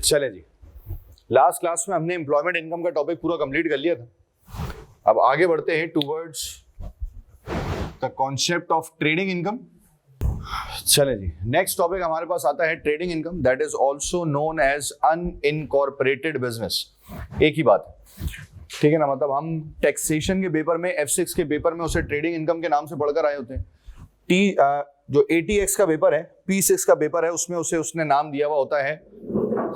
चले जी, last class में हमने एम्प्लॉयमेंट इनकम का टॉपिक पूरा कंप्लीट कर लिया था। अब आगे बढ़ते हैं towards the concept of trading income. चले जी, नेक्स्ट टॉपिक हमारे पास आता है trading income, that is also known as unincorporated business. एक ही बात है, ठीक है ना, मतलब हम टैक्सेशन के पेपर में, F6 के पेपर में उसे ट्रेडिंग इनकम के नाम से पढ़कर आए होते हैं। जो ATX का पेपर है, P6 का पेपर है, उसमें उसने नाम दिया हुआ होता है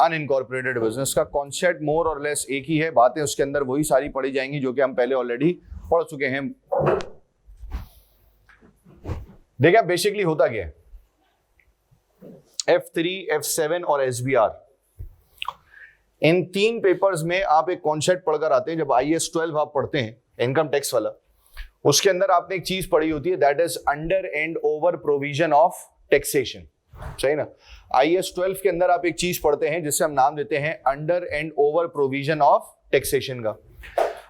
अनइनकॉर्पोरेटेड बिजनेस का। कॉन्सेप्ट मोर और लेस एक ही है, बातें उसके अंदर वही सारी पढ़ी जाएंगी जो कि हम पहले ऑलरेडी पढ़ चुके हैं। देखिए बेसिकली होता क्या है, F3, F7 और SBR, इन तीन पेपर्स में आप एक कॉन्सेप्ट पढ़कर आते हैं। जब IAS 12 आप पढ़ते हैं इनकम टैक्स वाला, उसके अंदर आपने एक चीज पढ़ी होती है, that is under and over provision of taxation, सही ना। IAS 12 के अंदर आप एक चीज पढ़ते हैं जिसे हम नाम देते हैं under and over provision of taxation का।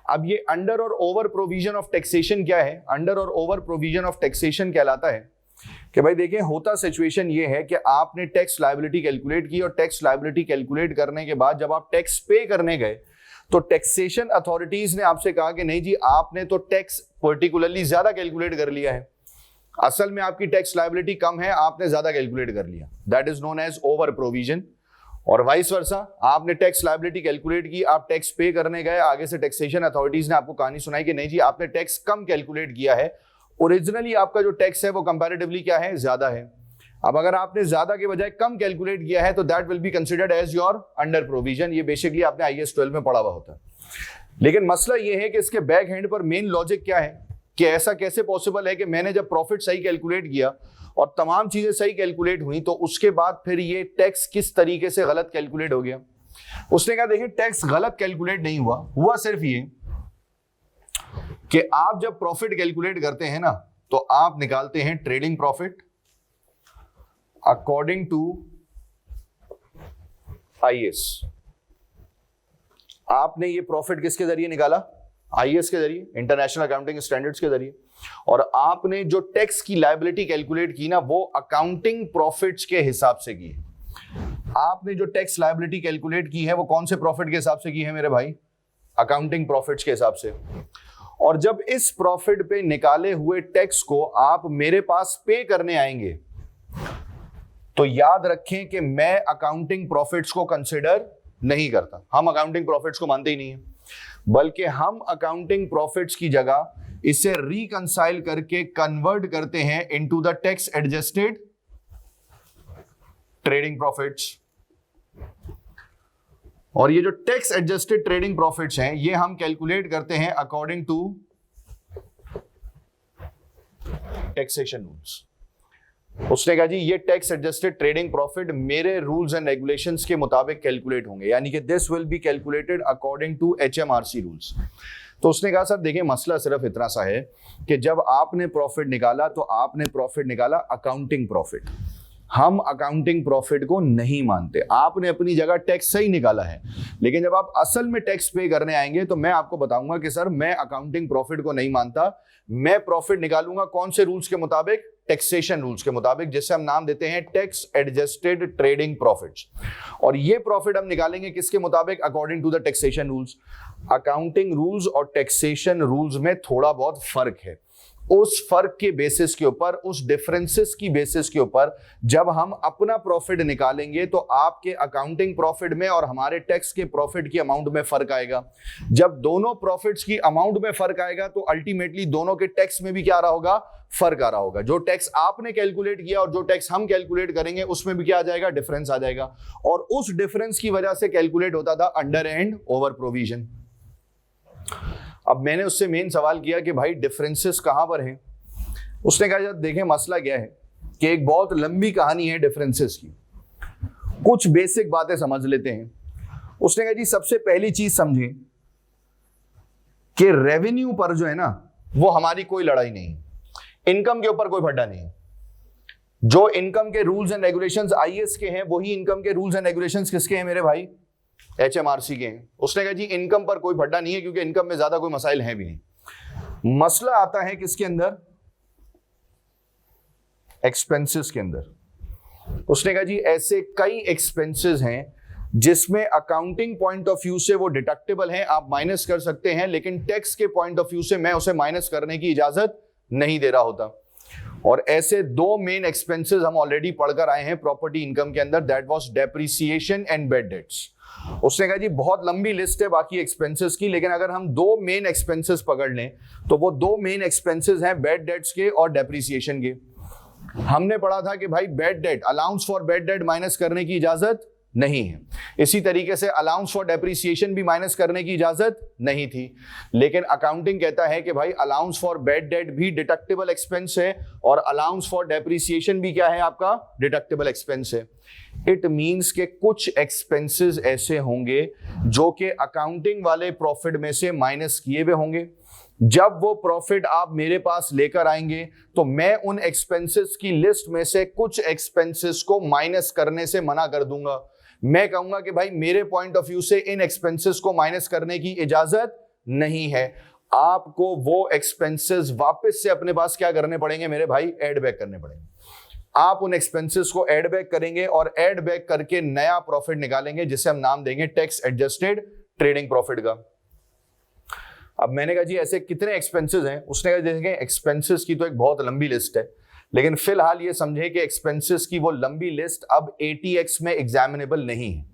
अब ये अंडर और ओवर प्रोविजन ऑफ टैक्सेशन क्या है? अंडर और ओवर प्रोविजन ऑफ टैक्सेशन कहलाता है कि भाई देखिए, होता सिचुएशन ये है कि आपने टैक्स लायबिलिटी कैलकुलेट की, और टैक्स लायबिलिटी कैलकुलेट करने के बाद जब आप टैक्स पे करने गए तो टैक्सेशन अथॉरिटीज ने आपसे कहा कि नहीं जी, आपने तो टैक्स पर्टिकुलरली ज्यादा कैलकुलेट कर लिया है, असल में आपकी टैक्स लायबिलिटी कम है, आपने ज्यादा कैलकुलेट कर लिया, that is known as over provision. और वाइस वर्सा, आपने टैक्स लायबिलिटी कैलकुलेट की, आप टैक्स पे करने गए, आगे से टैक्सेशन अथॉरिटीज ने आपको कहानी सुनाई कि नहीं जी, आपने टैक्स कम कैलकुलेट किया है, ओरिजिनली आपका जो टैक्स है वो कंपैरेटिवली क्या है, ज्यादा है। अब अगर आपने ज्यादा के बजाय कम कैलकुलेट किया है तो that will be considered as your under provision. ये बेसिकली आपने IAS 12 में पढ़ा हुआ होता है। लेकिन मसला ये है कि इसके बैक हैंड पर मेन लॉजिक क्या है कि ऐसा कैसे पॉसिबल है कि मैंने जब प्रॉफिट सही कैलकुलेट किया और तमाम चीजें सही कैलकुलेट हुई, तो उसके बाद फिर ये टैक्स किस तरीके से गलत कैलकुलेट हो गया। उसने कहा देखिए, टैक्स गलत कैलकुलेट नहीं हुआ सिर्फ ये कि आप जब प्रॉफिट कैलकुलेट करते हैं ना, तो आप निकालते हैं trading profit according to IAS। आपने ये प्रॉफिट किसके जरिए निकाला? IAS के जरिए, इंटरनेशनल अकाउंटिंग स्टैंडर्ड्स के जरिए। और आपने जो टैक्स की लायबिलिटी कैलकुलेट की ना, वो अकाउंटिंग प्रॉफिट्स के हिसाब से की है। आपने जो टैक्स लायबिलिटी कैलकुलेट की है वो कौन से प्रॉफिट के हिसाब से की है मेरे भाई? अकाउंटिंग प्रॉफिट्स के हिसाब से। और जब इस प्रॉफिट पे निकाले हुए टैक्स को आप मेरे पास पे करने आएंगे, तो याद रखें कि मैं अकाउंटिंग प्रॉफिट्स को कंसिडर नहीं करता। हम अकाउंटिंग प्रॉफिट्स को मानते ही नहीं है, बल्कि हम अकाउंटिंग प्रॉफिट्स की जगह इसे रिकंसाइल करके कन्वर्ट करते हैं into the tax adjusted trading profits. और ये जो टैक्स एडजस्टेड ट्रेडिंग प्रॉफिट्स हैं, ये हम कैलकुलेट करते हैं अकॉर्डिंग टू टैक्सेशन रूल्स। उसने कहा जी, ये टैक्स एडजस्टेड ट्रेडिंग प्रॉफिट मेरे रूल्स एंड रेगुलेशंस के मुताबिक कैलकुलेट होंगे, यानी कि this will be calculated according to HMRC rules. तो उसने कहा सर देखिए, मसला सिर्फ इतना सा है कि जब आपने प्रॉफिट निकाला तो आपने प्रॉफिट निकाला अकाउंटिंग प्रॉफिट, हम अकाउंटिंग प्रॉफिट को नहीं मानते। आपने अपनी जगह टैक्स सही निकाला है, लेकिन जब आप असल में टैक्स पे करने आएंगे तो मैं आपको बताऊंगा कि सर मैं अकाउंटिंग प्रॉफिट को नहीं मानता, मैं प्रॉफिट निकालूंगा कौन से रूल्स के मुताबिक? टैक्सेशन रूल्स के मुताबिक, जिसे हम नाम देते हैं टैक्स एडजस्टेड ट्रेडिंग प्रॉफिट्स। और ये प्रॉफिट हम निकालेंगे किसके मुताबिक? According to the taxation rules. Accounting rules और टैक्सेशन रूल्स में थोड़ा बहुत फर्क है। उस फर्क के बेसिस के ऊपर, उस डिफरेंसेस की बेसिस के ऊपर जब हम अपना प्रॉफिट निकालेंगे तो आपके अकाउंटिंग प्रॉफिट में और हमारे टैक्स के प्रॉफिट की अमाउंट में फर्क आएगा। जब दोनों प्रॉफिट्स की अमाउंट में फर्क आएगा तो अल्टीमेटली दोनों के टैक्स में भी क्या आ रहा होगा? फर्क आ रहा होगा। जो टैक्स आपने कैलकुलेट किया और जो टैक्स हम कैलकुलेट करेंगे उसमें भी क्या आ जाएगा? डिफरेंस आ जाएगा। और उस डिफरेंस की वजह से कैलकुलेट होता था अंडर एंड ओवर प्रोविजन। अब मैंने उससे मेन सवाल किया कि भाई डिफरेंसेस कहां पर हैं? उसने कहा देखें, मसला क्या है कि एक बहुत लंबी कहानी है डिफरेंसेस की, कुछ बेसिक बातें समझ लेते हैं। उसने कहा जी, सबसे पहली चीज समझें कि रेवेन्यू पर जो है ना, वो हमारी कोई लड़ाई नहीं, इनकम के ऊपर कोई फड्डा नहीं। जो इनकम के रूल्स एंड रेगुलेशंस IAS के हैं, वही इनकम के रूल्स एंड रेगुलेशंस किसके हैं मेरे भाई? HMRC के हैं। उसने कहा जी, इनकम पर कोई फड्डा नहीं है, क्योंकि इनकम में ज्यादा कोई मसाइल है भी नहीं। मसला आता है किसके अंदर? एक्सपेंसेस के अंदर। उसने कहा जी, ऐसे कई एक्सपेंसेस हैं जिसमें अकाउंटिंग पॉइंट ऑफ व्यू से वो डिडक्टेबल है, आप माइनस कर सकते हैं, लेकिन टैक्स के पॉइंट ऑफ व्यू से मैं उसे माइनस करने की इजाजत नहीं दे रहा होता। और ऐसे दो मेन एक्सपेंसेस हम ऑलरेडी पढ़कर आए हैं प्रॉपर्टी इनकम के अंदर, that was depreciation and bad debts. उसने कहा जी बहुत लंबी लिस्ट है बाकी एक्सपेंसेस की, लेकिन अगर हम दो मेन एक्सपेंसेस पकड़ लें तो वो दो मेन एक्सपेंसेस हैं बैड डेट्स के और डेप्रिसिएशन के। हमने पढ़ा था कि भाई bad debt, allowance for bad debt minus करने की इजाजत नहीं है, इसी तरीके से अलाउंस फॉर डेप्रिसिएशन भी माइनस करने की इजाजत नहीं थी, लेकिन अकाउंटिंग कहता है कि भाई अलाउंस फॉर बैड डेट भी डिडक्टेबल एक्सपेंस है और अलाउंस फॉर डेप्रिसिएशन भी क्या है आपका, डिडक्टेबल एक्सपेंस है। इट मींस के कुछ एक्सपेंसेस ऐसे होंगे जो कि अकाउंटिंग वाले प्रॉफिट में से माइनस किए हुए होंगे। जब वो प्रॉफिट आप मेरे पास लेकर आएंगे तो मैं उन एक्सपेंसेस की लिस्ट में से कुछ एक्सपेंसेस को माइनस करने से मना कर दूंगा। मैं कहूंगा कि भाई मेरे पॉइंट ऑफ व्यू से इन एक्सपेंसेस को माइनस करने की इजाजत नहीं है, आपको वो एक्सपेंसेस वापस से अपने पास क्या करने पड़ेंगे मेरे भाई, ऐड बैक करने पड़ेंगे। आप उन एक्सपेंसेस को ऐड बैक करेंगे और ऐड बैक करके नया प्रॉफिट निकालेंगे जिसे हम नाम देंगे टैक्स एडजस्टेड ट्रेडिंग प्रॉफिट का। अब मैंने कहा जी ऐसे कितने एक्सपेंसेस हैं, उसने कहा देखेंगे एक्सपेंसेस की तो एक बहुत लंबी लिस्ट है, लेकिन फिलहाल ये समझे कि एक्सपेंसेस की वो लंबी लिस्ट अब ATX में एग्जामिनेबल नहीं है।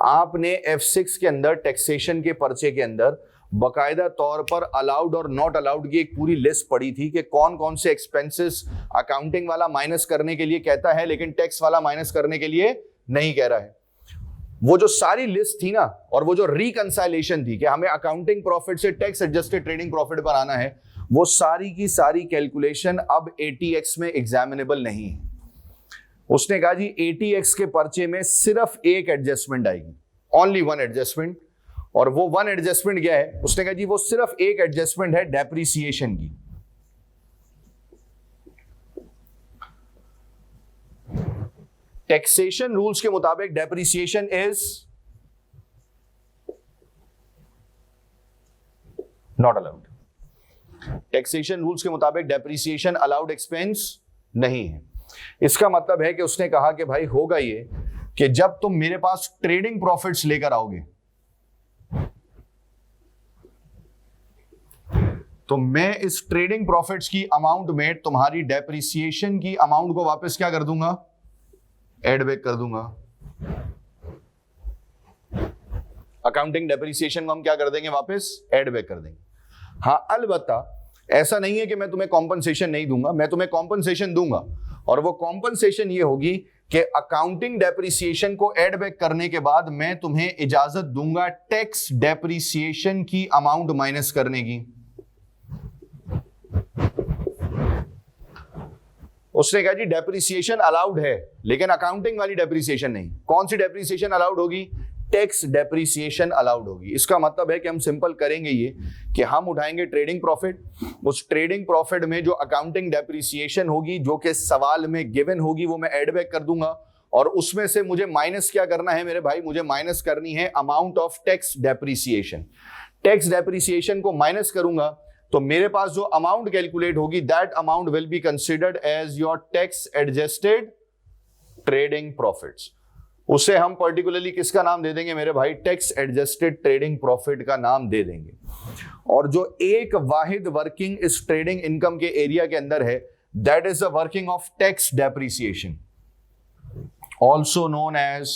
आपने F6 के अंदर टैक्सेशन के पर्चे के अंदर बकायदा तौर पर अलाउड और नॉट अलाउड की एक पूरी लिस्ट पड़ी थी कि कौन कौन से एक्सपेंसेस अकाउंटिंग वाला माइनस करने के लिए कहता है लेकिन टैक्स वाला माइनस करने के लिए नहीं कह रहा है। वो जो सारी लिस्ट थी ना, और वो जो रिकंसाइलेशन थी कि हमें अकाउंटिंग प्रॉफिट से टैक्स एडजस्टेड ट्रेडिंग प्रॉफिट पर आना है, वो सारी की सारी कैलकुलेशन अब ATX में एग्जामिनेबल नहीं है। उसने कहा जी ATX के पर्चे में सिर्फ एक एडजस्टमेंट आएगी, ओनली वन एडजस्टमेंट, और वो वन एडजस्टमेंट क्या है, उसने कहा जी वो सिर्फ एक एडजस्टमेंट है डेप्रिसिएशन की। टैक्सेशन रूल्स के मुताबिक depreciation is not allowed. Taxation rules के मुताबिक डेप्रिसिएशन अलाउड एक्सपेंस नहीं है। इसका मतलब है कि उसने कहा कि भाई होगा ये कि जब तुम मेरे पास ट्रेडिंग प्रॉफिट्स लेकर आओगे तो मैं इस ट्रेडिंग प्रॉफिट्स की अमाउंट में तुम्हारी डेप्रिसिएशन की अमाउंट को वापस क्या कर दूंगा, एड बैक कर दूंगा। अकाउंटिंग डेप्रिसिएशन को हम क्या कर देंगे, वापस एड बैक कर देंगे। हाँ अलबत्ता ऐसा नहीं है कि मैं तुम्हें कॉम्पनसेशन नहीं दूंगा, मैं तुम्हें कॉम्पनसेशन दूंगा, और वो कॉम्पनसेशन ये होगी कि अकाउंटिंग डेप्रिसिएशन को एड बैक करने के बाद मैं तुम्हें इजाजत दूंगा टैक्स डेप्रिसिएशन की अमाउंट माइनस करने की। उसने कहा जी डेप्रिसिएशन अलाउड है लेकिन अकाउंटिंग वाली डेप्रिसिएशन नहीं। कौन सी डेप्रिसिएशन अलाउड होगी, टैक्स डेप्रिसिएशन अलाउड होगी। इसका मतलब है कि हम सिंपल करेंगे ये कि हम उठाएंगे ट्रेडिंग प्रॉफिट, उस ट्रेडिंग प्रॉफिट में जो अकाउंटिंग डेप्रिसिएशन होगी जो कि सवाल में गिवन होगी वो मैं एड बैक कर दूंगा, और उसमें से मुझे माइनस क्या करना है मेरे भाई, मुझे माइनस करनी है amount of tax depreciation. Tax depreciation को माइनस करूंगा तो मेरे पास जो अमाउंट कैलकुलेट होगी that amount will be considered as your tax adjusted trading profits. उसे हम पर्टिकुलरली किसका नाम दे देंगे मेरे भाई, टैक्स एडजस्टेड ट्रेडिंग प्रॉफिट का नाम दे देंगे। और जो एक वाहिद वर्किंग इस ट्रेडिंग इनकम के एरिया के अंदर है that is the working of tax depreciation, also known as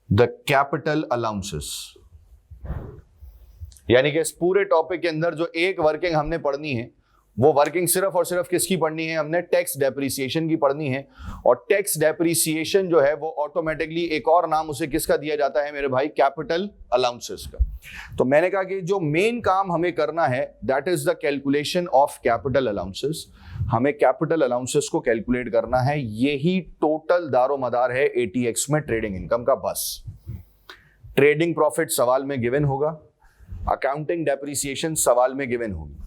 the capital allowances. यानी कि इस पूरे टॉपिक के अंदर जो एक वर्किंग हमने पढ़नी है वो वर्किंग सिर्फ और सिर्फ किसकी पढ़नी है, हमने टैक्स डेप्रिसिएशन की पढ़नी है। और टैक्स डेप्रिसिएशन जो है वो ऑटोमेटिकली एक और नाम उसे किसका दिया जाता है मेरे भाई, कैपिटल अलाउंसेस का। तो मैंने कहा कि जो मेन काम हमें करना है that is the calculation of capital allowances. हमें कैपिटल अलाउंसेस को कैलकुलेट करना है, यही टोटल दारोमदार है ATX में ट्रेडिंग इनकम का। बस ट्रेडिंग प्रॉफिट सवाल में गिवन होगा, अकाउंटिंग डेप्रिसिएशन सवाल में गिवन होगी।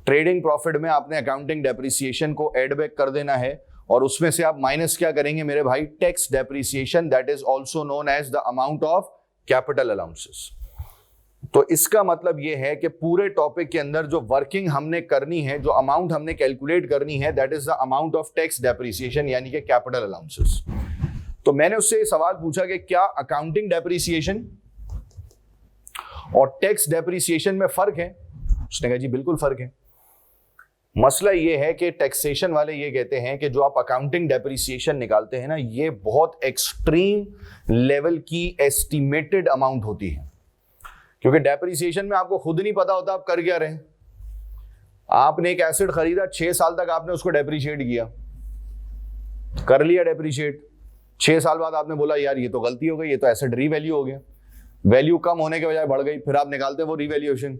ट्रेडिंग प्रॉफिट में आपने अकाउंटिंग डेप्रिसिएशन को एड बैक कर देना है और उसमें से आप माइनस क्या करेंगे मेरे भाई, tax depreciation, that is also known as the amount of capital allowances. तो इसका मतलब यह है कि पूरे टॉपिक के अंदर जो वर्किंग हमने करनी है, जो अमाउंट हमने कैलकुलेट करनी है that is the amount of tax depreciation यानी कि कैपिटल अलाउंसेस। तो मैंने उससे सवाल पूछा कि क्या अकाउंटिंग डेप्रिसिएशन और टैक्स डेप्रिसिएशन में फर्क है? उसने कहा जी बिल्कुल फर्क है। मसला ये है कि टैक्सेशन वाले ये कहते हैं कि जो आप अकाउंटिंग डेप्रिसिएशन निकालते हैं ना, ये बहुत एक्सट्रीम लेवल की एस्टिमेटेड अमाउंट होती है, क्योंकि डेप्रिसिएशन में आपको खुद नहीं पता होता आप कर क्या रहे हैं। आपने एक एसेट खरीदा, 6 साल तक आपने उसको डेप्रिशिएट किया, कर लिया डेप्रिशिएट। 6 साल बाद आपने बोला यार ये तो गलती हो गई, ये तो एसेट रीवैल्यू हो गया, वैल्यू कम होने के बजाय बढ़ गई। फिर आप निकालते हैं वो रीवैल्यूएशन,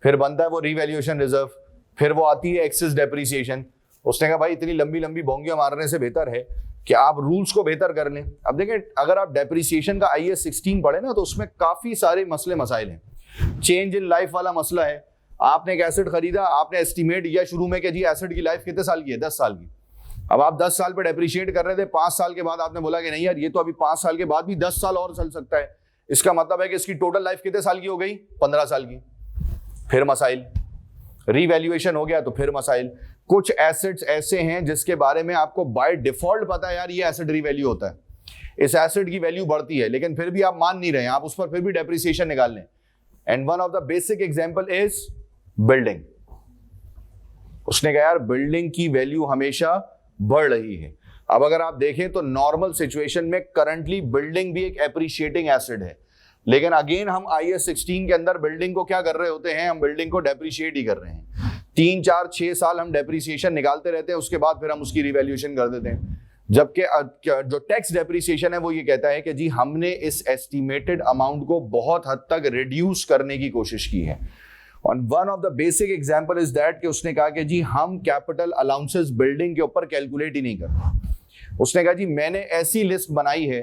फिर बनता है वो रीवैल्यूएशन रिजर्व, फिर वो आती है एक्सेस डेप्रिसिएशन। उसने कहा भाई इतनी लंबी लंबी बोंगियां मारने से बेहतर है कि आप रूल्स को बेहतर कर लें। अब देखें, अगर आप डेप्रिसिएशन का IAS 16 पढ़े ना, तो उसमें काफी सारे मसले मसाइल हैं। चेंज इन लाइफ वाला मसला है। आपने एक एसेट खरीदा, आपने एस्टिमेट किया शुरू में कि जी एसेट की लाइफ कितने साल की है, 10 साल की। अब आप 10 साल पे डेप्रिशिएट कर रहे थे, 5 साल के बाद आपने बोला कि नहीं यार ये तो अभी 5 साल के बाद भी 10 साल और चल सकता है। इसका मतलब है कि इसकी टोटल लाइफ कितने साल की हो गई, 15 साल की। फिर मसाइल, रीवैल्यूएशन हो गया तो फिर मसाइल। कुछ एसेट्स ऐसे हैं जिसके बारे में आपको बाय डिफॉल्ट पता है यार ये एसेट रीवैल्यू होता है, इस एसेट की वैल्यू बढ़ती है, लेकिन फिर भी आप मान नहीं रहे हैं, आप उस पर फिर भी डेप्रिसिएशन निकाल लें। And one of the basic example is building. उसने कहा यार बिल्डिंग की वैल्यू हमेशा बढ़ रही है। अब अगर आप देखें तो नॉर्मल सिचुएशन में करंटली बिल्डिंग भी एक एप्रिशिएटिंग एसेट है, लेकिन अगेन हम IAS 16 के अंदर बिल्डिंग को क्या कर रहे होते हैं, हम बिल्डिंग को डेप्रिशिएट ही कर रहे हैं। 3, 4, 6 साल हम डेप्रिसिएशन निकालते रहते हैं, उसके बाद फिर हम उसकी रिवैल्यूएशन कर देते हैं। जबकि जो टैक्स डेप्रिसिएशन है वो ये कहता है कि जी हमने इस एस्टिमेटेड अमाउंट को बहुत हद तक रिड्यूस करने की कोशिश की है। और one of the basic example is that कि उसने कहा कि जी हम कैपिटल अलाउंसेस बिल्डिंग के ऊपर कैलकुलेट ही नहीं करते। उसने कहा जी मैंने ऐसी लिस्ट बनाई है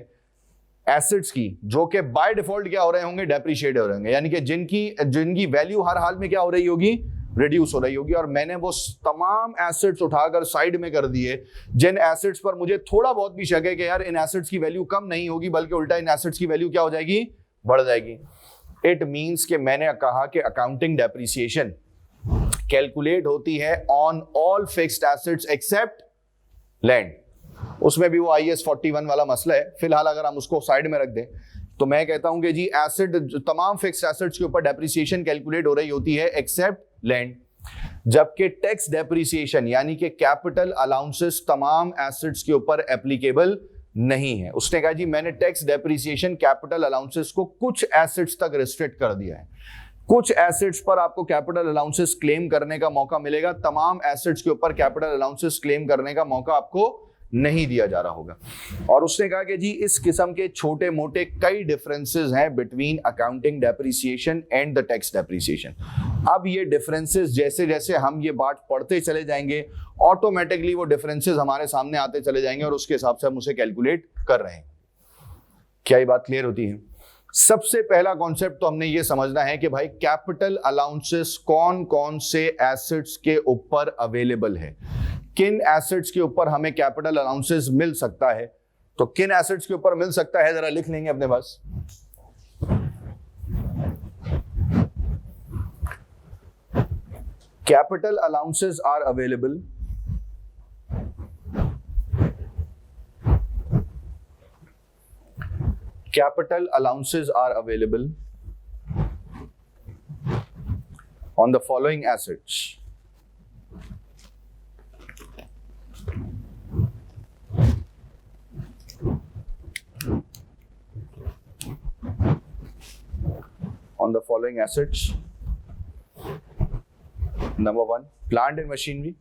एसेट्स की जो कि बाय डिफॉल्ट क्या हो रहे होंगे, डेप्रिशिएट हो रहे होंगे, यानी कि जिनकी वैल्यू हर हाल में क्या हो रही होगी, रिड्यूस हो रही होगी। और मैंने वो तमाम एसेट्स उठाकर साइड में कर दिए जिन एसेट्स पर मुझे थोड़ा बहुत भी शक है कि यार इन एसेट्स की वैल्यू कम नहीं होगी, बल्कि उल्टा इन एसेट्स की वैल्यू क्या हो जाएगी, बढ़ जाएगी। इट मींस कि मैंने कहा कि अकाउंटिंग डेप्रिसिएशन कैलकुलेट होती है on all fixed assets except land. उसमें भी वो IAS 41 वाला मसला है। फिलहाल अगर हम उसको साइड में रख दें तो मैं कहता हूं कि जी एसेट, तमाम फिक्स्ड एसेट्स के ऊपर डेप्रिसिएशन कैलकुलेट हो रही होती है एक्सेप्ट लैंड। जबकि टैक्स डेप्रिसिएशन यानी कि कैपिटल अलाउंसेस तमाम एसेट्स के ऊपर एप्लीकेबल नहीं है। उसने कहा जी मैंने टैक्स डेप्रिसिएशन कैपिटल अलाउंसेस को कुछ एसेट्स तक रिस्ट्रिक्ट कर दिया है। कुछ एसेट्स पर आपको कैपिटल अलाउंसेस क्लेम करने का मौका मिलेगा, तमाम एसेट्स के ऊपर कैपिटल अलाउंसेस क्लेम करने का मौका आपको नहीं दिया जा रहा होगा। और उसने कहा कि जी इस किस्म के छोटे मोटे कई डिफरेंसेस हैं between accounting depreciation and the tax depreciation. अब ये डिफरेंसेस जैसे जैसे हम ये बात पढ़ते चले जाएंगे, ऑटोमेटिकली वो डिफरेंसेस हमारे सामने आते चले जाएंगे और उसके हिसाब से हम उसे कैलकुलेट कर रहे हैं। क्या ये बात क्लियर होती है? सबसे पहला कॉन्सेप्ट तो हमने ये समझना है कि भाई कैपिटल अलाउंसेस कौन कौन से एसेट्स के ऊपर अवेलेबल है, किन एसेट्स के ऊपर हमें कैपिटल अलाउंसेस मिल सकता है। तो किन एसेट्स के ऊपर मिल सकता है जरा लिख लेंगे अपने पास। Capital allowances are available capital allowances are available on the following assets. On the following assets. Number 1, plant and machinery.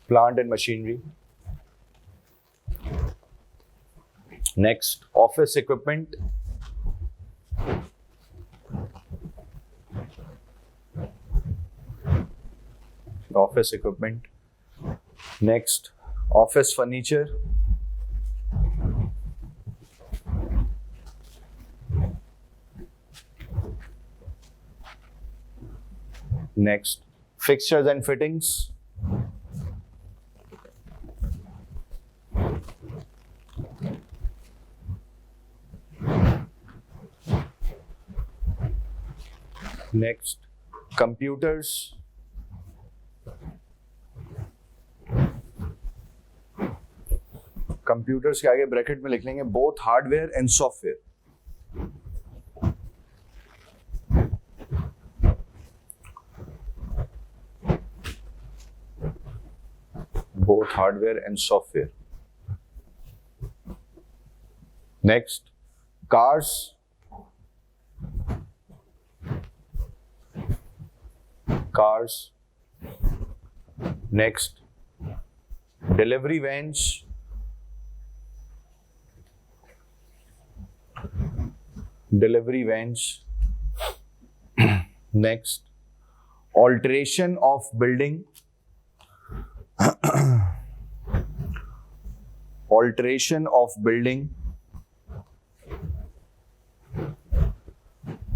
Plant and machinery. Next, office equipment. Office equipment. Next, office furniture. Next, fixtures and fittings. Next, computers. Computers के आगे bracket में लिख लेंगे both hardware and software. both hardware and software. Next, cars, next, delivery vans, next, alteration of building,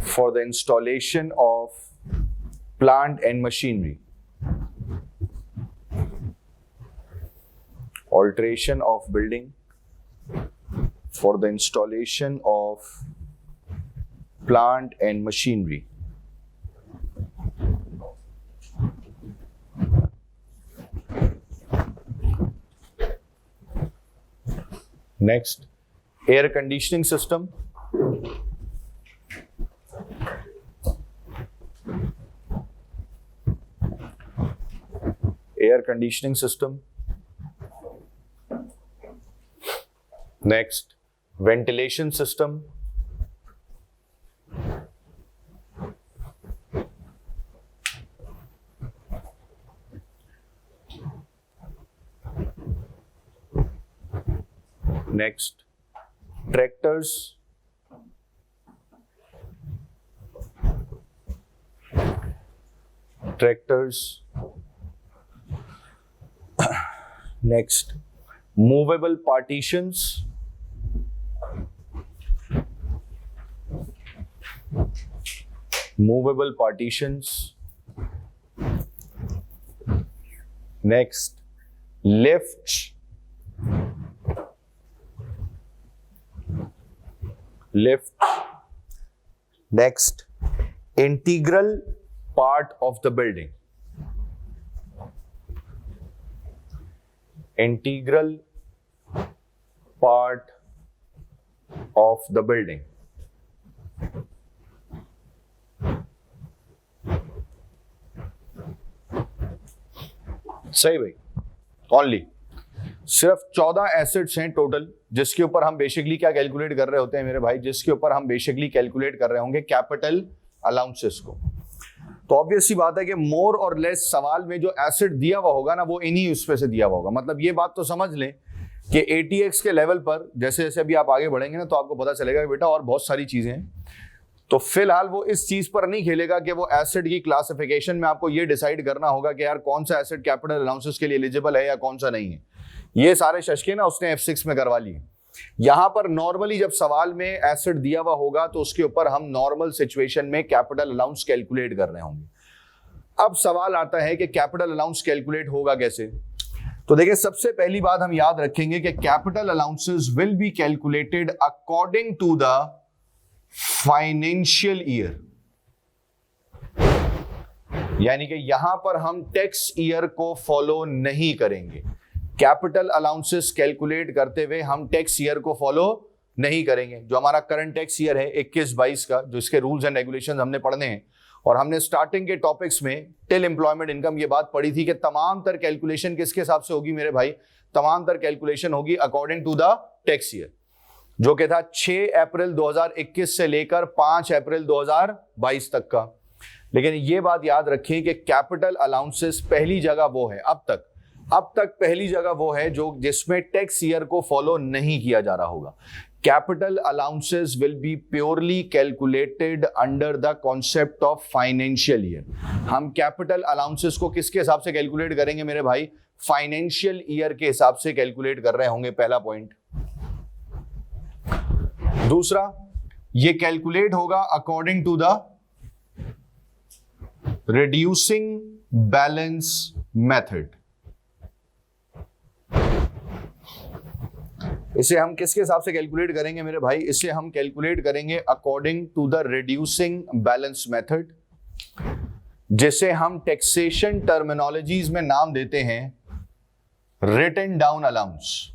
for the installation of plant and machinery. Alteration of building for the installation of plant and machinery. Next, air conditioning system. Next, ventilation system. Next, tractors. Next, movable partitions. Next, lifts. Next, integral part of the building. सही भाई। Only सिर्फ 14 assets हैं total, जिसके ऊपर हम basically क्या calculate कर रहे होते हैं मेरे भाई, जिसके ऊपर हम बेसिकली कैलकुलेट कर रहे होंगे कैपिटल अलाउंसेस को। तो ऑब्वियस सी बात है कि मोर और लेस सवाल में जो एसेट दिया हुआ होगा ना, वो इन्हीं उस पे से दिया हुआ होगा। मतलब ये बात तो समझ लें कि ATX के लेवल पर जैसे जैसे अभी आप आगे बढ़ेंगे ना, तो आपको पता चलेगा कि बेटा और बहुत सारी चीजें हैं। तो फिलहाल वो इस चीज पर नहीं खेलेगा कि वो एसेट की क्लासिफिकेशन में आपको ये डिसाइड करना होगा कि यार कौन सा एसेट कैपिटल अलाउंसेस के लिए एलिजिबल है या कौन सा नहीं है। ये सारे शशके ना उसने F6 में करवा लिए। यहां पर नॉर्मली जब सवाल में एसेट दिया हुआ होगा तो उसके ऊपर हम नॉर्मल सिचुएशन में कैपिटल अलाउंस कैलकुलेट कर रहे होंगे। अब सवाल आता है कि कैपिटल अलाउंस कैलकुलेट होगा कैसे। तो देखिए, सबसे पहली बात हम याद रखेंगे कि capital allowances will be calculated according to the financial year. यानी कि यहां पर हम टैक्स ईयर को फॉलो नहीं करेंगे। कैपिटल अलाउंसेस कैलकुलेट करते हुए हम टैक्स ईयर को फॉलो नहीं करेंगे। जो हमारा करंट टैक्स ईयर है 21-22 का, जो इसके रूल्स एंड रेगुलेशंस हमने पढ़ने हैं, और हमने स्टार्टिंग के टॉपिक्स में टिल एम्प्लॉयमेंट इनकम ये बात पढ़ी थी कि तमाम तर कैलकुलेशन किसके हिसाब से होगी मेरे भाई, तमाम तर कैलकुलेशन होगी according to the tax year, जो कि था 6 अप्रैल 2021 से लेकर 5 अप्रैल 2022 तक का। लेकिन ये बात याद रखें कि कैपिटल अलाउंसेस पहली जगह वो है, अब तक पहली जगह वो है जो जिसमें टैक्स ईयर को फॉलो नहीं किया जा रहा होगा। Capital allowances will B purely calculated under the concept of financial year. हम कैपिटल अलाउंसेस को किसके हिसाब से कैलकुलेट करेंगे मेरे भाई, फाइनेंशियल ईयर के हिसाब से कैलकुलेट कर रहे होंगे, पहला पॉइंट। दूसरा, ये कैलकुलेट होगा according to the reducing balance method. इसे हम किसके हिसाब से कैलकुलेट करेंगे मेरे भाई, इसे हम कैलकुलेट करेंगे according to the reducing balance method, जिसे हम टैक्सेशन टर्मिनोलॉजीज में नाम देते हैं written down allowance.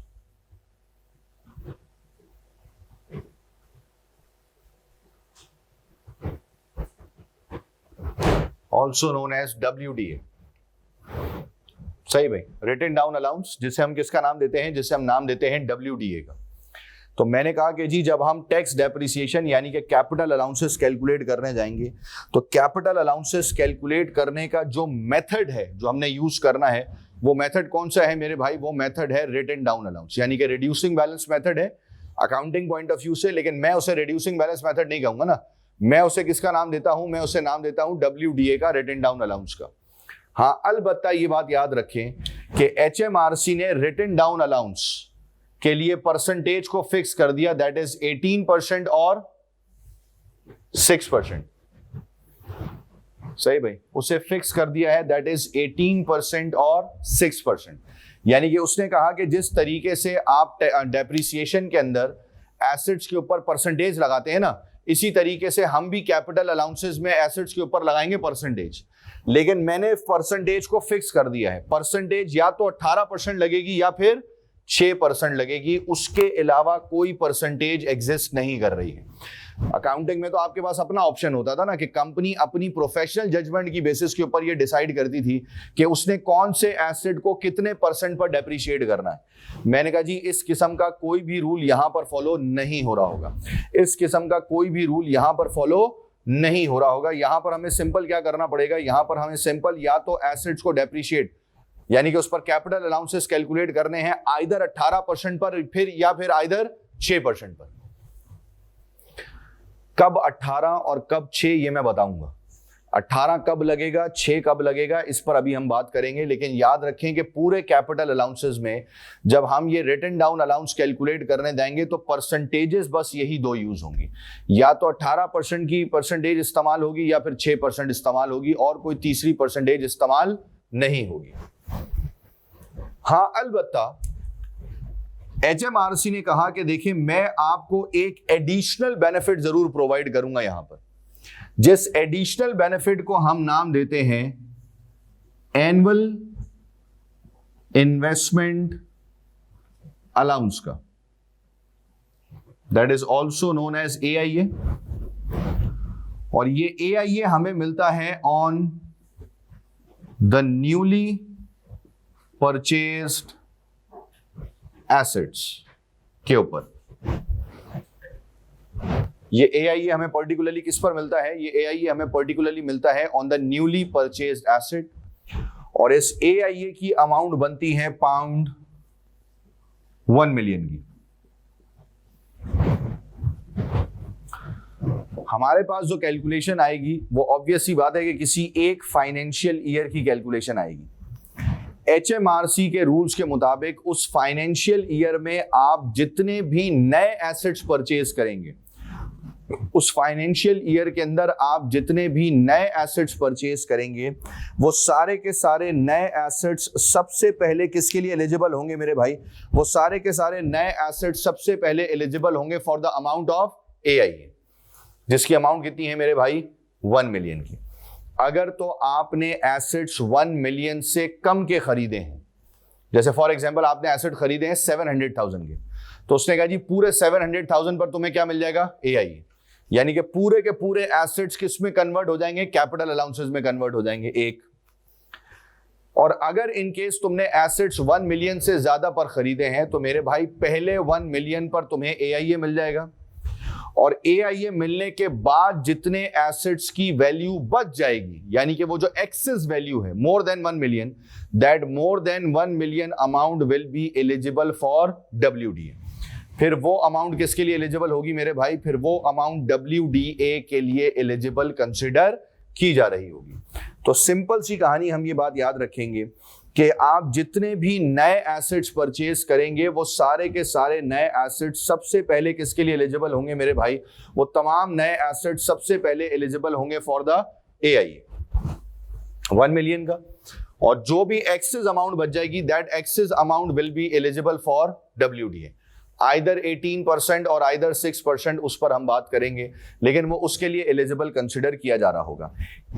Also known as WDA। सही भाई, रिटन डाउन अलाउंस, जिसे हम किसका नाम देते हैं, जिसे हम नाम देते हैं WDA का। तो मैंने कहा कि जी जब हम टैक्स डेप्रिसिएशन यानी कि कैपिटल अलाउंसेस कैलकुलेट करने जाएंगे, तो कैपिटल अलाउंसेस कैलकुलेट करने का जो मेथड है जो हमने यूज करना है, वो मेथड कौन सा है मेरे भाई? वो मेथड है रिटन डाउन अलाउंस, यानी कि रिड्यूसिंग बैलेंस मेथड है अकाउंटिंग पॉइंट ऑफ व्यू से, लेकिन मैं उसे रिड्यूसिंग बैलेंस मेथड नहीं कहूंगा ना, मैं उसे किसका नाम देता हूं? मैं उसे नाम देता हूं WDA का, रिटन डाउन अलाउंस का। हाँ, अलबत्ता ये बात याद रखें कि HMRC ने रिटन डाउन अलाउंस के लिए परसेंटेज को फिक्स कर दिया, दैट इज 18% और 6%। सही भाई, उसे फिक्स कर दिया है, दैट इज 18% और 6%। यानी कि उसने कहा कि जिस तरीके से आप डेप्रिसिएशन के अंदर एसेट्स के ऊपर परसेंटेज लगाते हैं ना, इसी तरीके से हम भी कैपिटल अलाउंसेस में एसेट्स के ऊपर लगाएंगे परसेंटेज। लेकिन मैंने परसेंटेज को फिक्स कर दिया है, परसेंटेज या तो 18% लगेगी या फिर 6% लगेगी, उसके अलावा कोई परसेंटेज एग्जिस्ट नहीं कर रही है। अकाउंटिंग में तो आपके पास अपना ऑप्शन होता था ना कि कंपनी अपनी प्रोफेशनल जजमेंट की बेसिस के ऊपर ये डिसाइड करती थी कि उसने कौन से एसेट को कितने % पर डेप्रिशिएट करना है। मैंने कहा जी इस किस्म का कोई भी रूल यहां पर फॉलो नहीं हो रहा होगा, इस किस्म का कोई भी रूल यहां पर फॉलो नहीं हो रहा होगा। यहां पर हमें सिंपल क्या करना पड़ेगा? यहां पर हमें सिंपल या तो एसेट्स को डेप्रिशिएट यानी कि उस पर कैपिटल अलाउंसेस कैलकुलेट करने हैं आइदर 18% पर फिर या फिर आइदर 6% पर। कब 18 और कब 6 ये मैं बताऊंगा। 18 कब लगेगा, 6 कब लगेगा, इस पर अभी हम बात करेंगे। लेकिन याद रखें कि पूरे कैपिटल अलाउंसेस में जब हम ये रिटन डाउन अलाउंस कैलकुलेट करने जाएंगे तो परसेंटेजेस बस यही दो यूज होंगी, या तो 18% की परसेंटेज इस्तेमाल होगी या फिर 6% इस्तेमाल होगी, और कोई तीसरी परसेंटेज इस्तेमाल नहीं होगी। हाँ, अलबत्ता HMRC ने कहा कि देखिए मैं आपको एक एडिशनल बेनिफिट जरूर प्रोवाइड करूंगा यहां पर, जिस एडिशनल बेनिफिट को हम नाम देते हैं एनुअल इन्वेस्टमेंट अलाउंस का, that is also known as AIA। और ये AIA हमें मिलता है on the newly purchased assets के ऊपर। ये AIA हमें पर्टिकुलरली किस पर मिलता है? ये AIA हमें पर्टिकुलरली मिलता है on the newly purchased asset, और इस AIA की अमाउंट बनती है पाउंड 1 मिलियन की। हमारे पास जो कैलकुलेशन आएगी वो ऑब्वियस सी बात है कि किसी एक फाइनेंशियल ईयर की कैलकुलेशन आएगी। HMRC के रूल्स के मुताबिक उस फाइनेंशियल ईयर में आप जितने भी नए एसेट्स परचेज करेंगे, उस फाइनेंशियल ईयर के अंदर आप जितने भी नए एसेट्स परचेज करेंगे, वो सारे के सारे नए एसेट्स सबसे पहले किसके लिए एलिजिबल होंगे मेरे भाई? वो सारे के सारे नए एसेट्स सबसे पहले एलिजिबल होंगे for the amount of AIA, जिसकी अमाउंट कितनी है मेरे भाई? 1 मिलियन की। अगर तो आपने एसेट्स 1 मिलियन से कम के खरीदे हैं, जैसे फॉर एग्जांपल आपने एसेट खरीदे हैं 700,000 के, तो उसने कहा जी पूरे 700,000 पर तुम्हें क्या मिल जाएगा? AIA। यानी कि पूरे के पूरे एसेट्स किस में कन्वर्ट हो जाएंगे? कैपिटल अलाउंसेस में कन्वर्ट हो जाएंगे एक। और अगर इन केस तुमने एसेट्स 1 मिलियन से ज्यादा पर खरीदे हैं तो मेरे भाई पहले 1 मिलियन पर तुम्हें AIA मिल जाएगा, और AIA मिलने के बाद जितने एसेट्स की वैल्यू बच जाएगी, यानी कि वो जो एक्सेस वैल्यू है more than 1 million, that more than 1 million amount will B eligible for WDA। फिर वो अमाउंट किसके लिए एलिजिबल होगी मेरे भाई? फिर वो अमाउंट WDA के लिए एलिजिबल कंसिडर की जा रही होगी। तो सिंपल सी कहानी, हम ये बात याद रखेंगे कि आप जितने भी नए एसेट्स परचेज करेंगे वो सारे के सारे नए एसेट्स सबसे पहले किसके लिए एलिजिबल होंगे मेरे भाई? वो तमाम नए एसेट्स सबसे पहले एलिजिबल होंगे फॉर द AIA 1 मिलियन का, और जो भी एक्सेस अमाउंट बच जाएगी that excess amount will B eligible for WDA, either 18% और आइदर 6%, उस पर हम बात करेंगे, लेकिन वो उसके लिए एलिजिबल कंसिडर किया जा रहा होगा।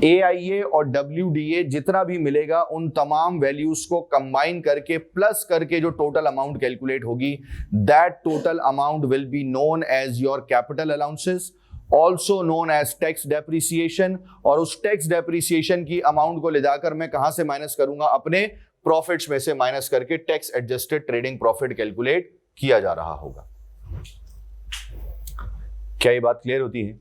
AIA और WDA जितना भी मिलेगा उन तमाम वैल्यूज को कंबाइन करके प्लस करके जो टोटल अमाउंट कैलकुलेट होगी, that total amount will be known as your capital allowances, also known as tax depreciation, और उस टैक्स डेप्रिसिएशन की अमाउंट को ले जाकर मैं कहां से माइनस करूंगा, अपने प्रॉफिट्स में से माइनस करके tax adjusted trading profit calculate किया जा रहा होगा। क्या ये बात क्लियर होती है?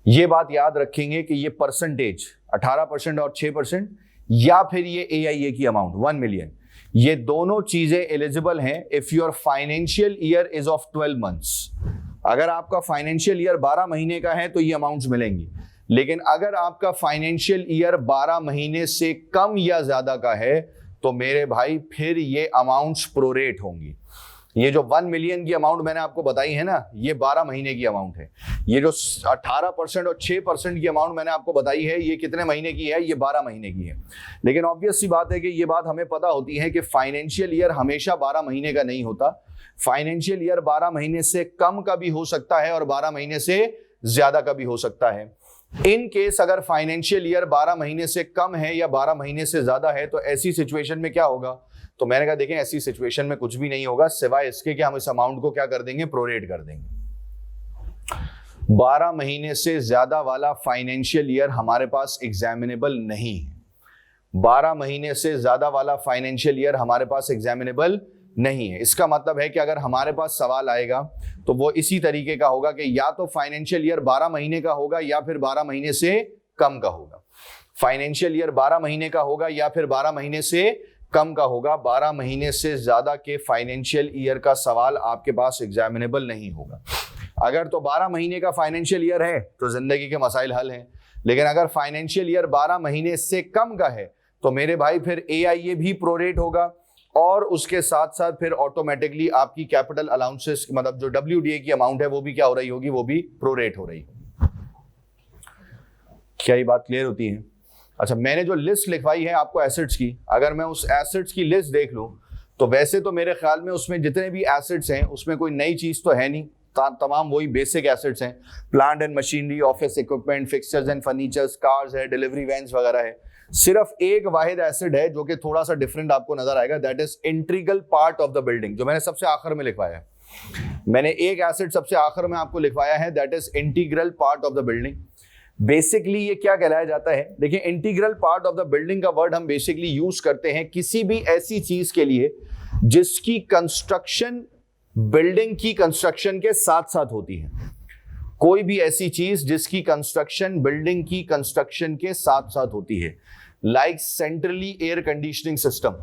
ये बात याद रखेंगे कि ये परसेंटेज 18% और 6% या फिर ये AIA की अमाउंट 1 मिलियन, ये दोनों चीजें एलिजिबल हैं if your financial year is of 12 months. अगर आपका फाइनेंशियल ईयर 12 महीने का है तो ये अमाउंट्स मिलेंगी, लेकिन अगर आपका फाइनेंशियल ईयर 12 महीने से कम या ज्यादा का है तो मेरे भाई फिर ये अमाउंट्स प्रोरेट होंगी। ये जो 1 मिलियन की अमाउंट मैंने आपको बताई है ना, ये 12 महीने की अमाउंट है। ये जो 18% और 6% की अमाउंट मैंने आपको बताई है, ये कितने महीने की है? ये 12 महीने की है। लेकिन ऑब्वियस सी बात है कि ये बात हमें पता होती है कि फाइनेंशियल ईयर हमेशा 12 महीने का नहीं होता। फाइनेंशियल ईयर 12 महीने से कम का भी हो सकता है और 12 महीने से ज्यादा का भी हो सकता है। इन केस अगर फाइनेंशियल ईयर 12 महीने से कम है या 12 महीने से ज्यादा है तो ऐसी सिचुएशन में क्या होगा? तो मैंने कहा देखें, ऐसी सिचुएशन में कुछ भी नहीं होगा सिवाय इसके कि हम इस अमाउंट को क्या कर देंगे, प्रोरेट कर देंगे। 12 महीने से ज्यादा वाला फाइनेंशियल ईयर हमारे पास एग्जामिनेबल नहीं है। 12 महीने से ज्यादा वाला फाइनेंशियल ईयर हमारे पास एग्जामिनेबल नहीं है। इसका मतलब है कि अगर हमारे पास सवाल आएगा तो वो इसी तरीके का होगा कि या तो फाइनेंशियल ईयर 12 महीने का होगा या फिर 12 महीने से कम का होगा। फाइनेंशियल ईयर 12 महीने का होगा या फिर 12 महीने से कम का होगा। 12 महीने से ज्यादा के फाइनेंशियल ईयर का सवाल आपके पास एग्जामिनेबल नहीं होगा। अगर तो 12 महीने का फाइनेंशियल ईयर है तो जिंदगी के मसाइल हल हैं, लेकिन अगर फाइनेंशियल ईयर 12 महीने से कम का है तो मेरे भाई फिर AIA भी प्रोरेट होगा और उसके साथ साथ फिर ऑटोमेटिकली आपकी कैपिटल अलाउंसेस, मतलब जो WDA की अमाउंट है वो भी क्या हो रही होगी, वो भी प्रोरेट हो रही होगी। क्या ये बात क्लियर होती है? अच्छा, मैंने जो लिस्ट लिखवाई है आपको एसेट्स की, अगर मैं उस एसेट्स की लिस्ट देख लूं तो वैसे तो मेरे ख्याल में उसमें जितने भी एसेट्स हैं उसमें कोई नई चीज तो है नहीं, तमाम वही बेसिक एसेट्स हैं। Plant and machinery, office equipment, fixtures and furnitures, cars है, डिलीवरी वैन्स वगैरह है। सिर्फ एक वाहिद एसेट है जो कि थोड़ा सा डिफरेंट आपको नजर आएगा, that is integral part of the building, जो मैंने सबसे आखिर में लिखवाया है। मैंने एक एसेट सबसे आखिर में आपको लिखवाया है, that is integral part of the building. Basically ये क्या कहलाया जाता है? देखिए, integral part of the building का वर्ड हम बेसिकली यूज करते हैं किसी भी ऐसी चीज के लिए जिसकी कंस्ट्रक्शन बिल्डिंग की कंस्ट्रक्शन के साथ साथ होती है। कोई भी ऐसी चीज जिसकी कंस्ट्रक्शन बिल्डिंग की कंस्ट्रक्शन के साथ साथ होती है, like centrally air conditioning system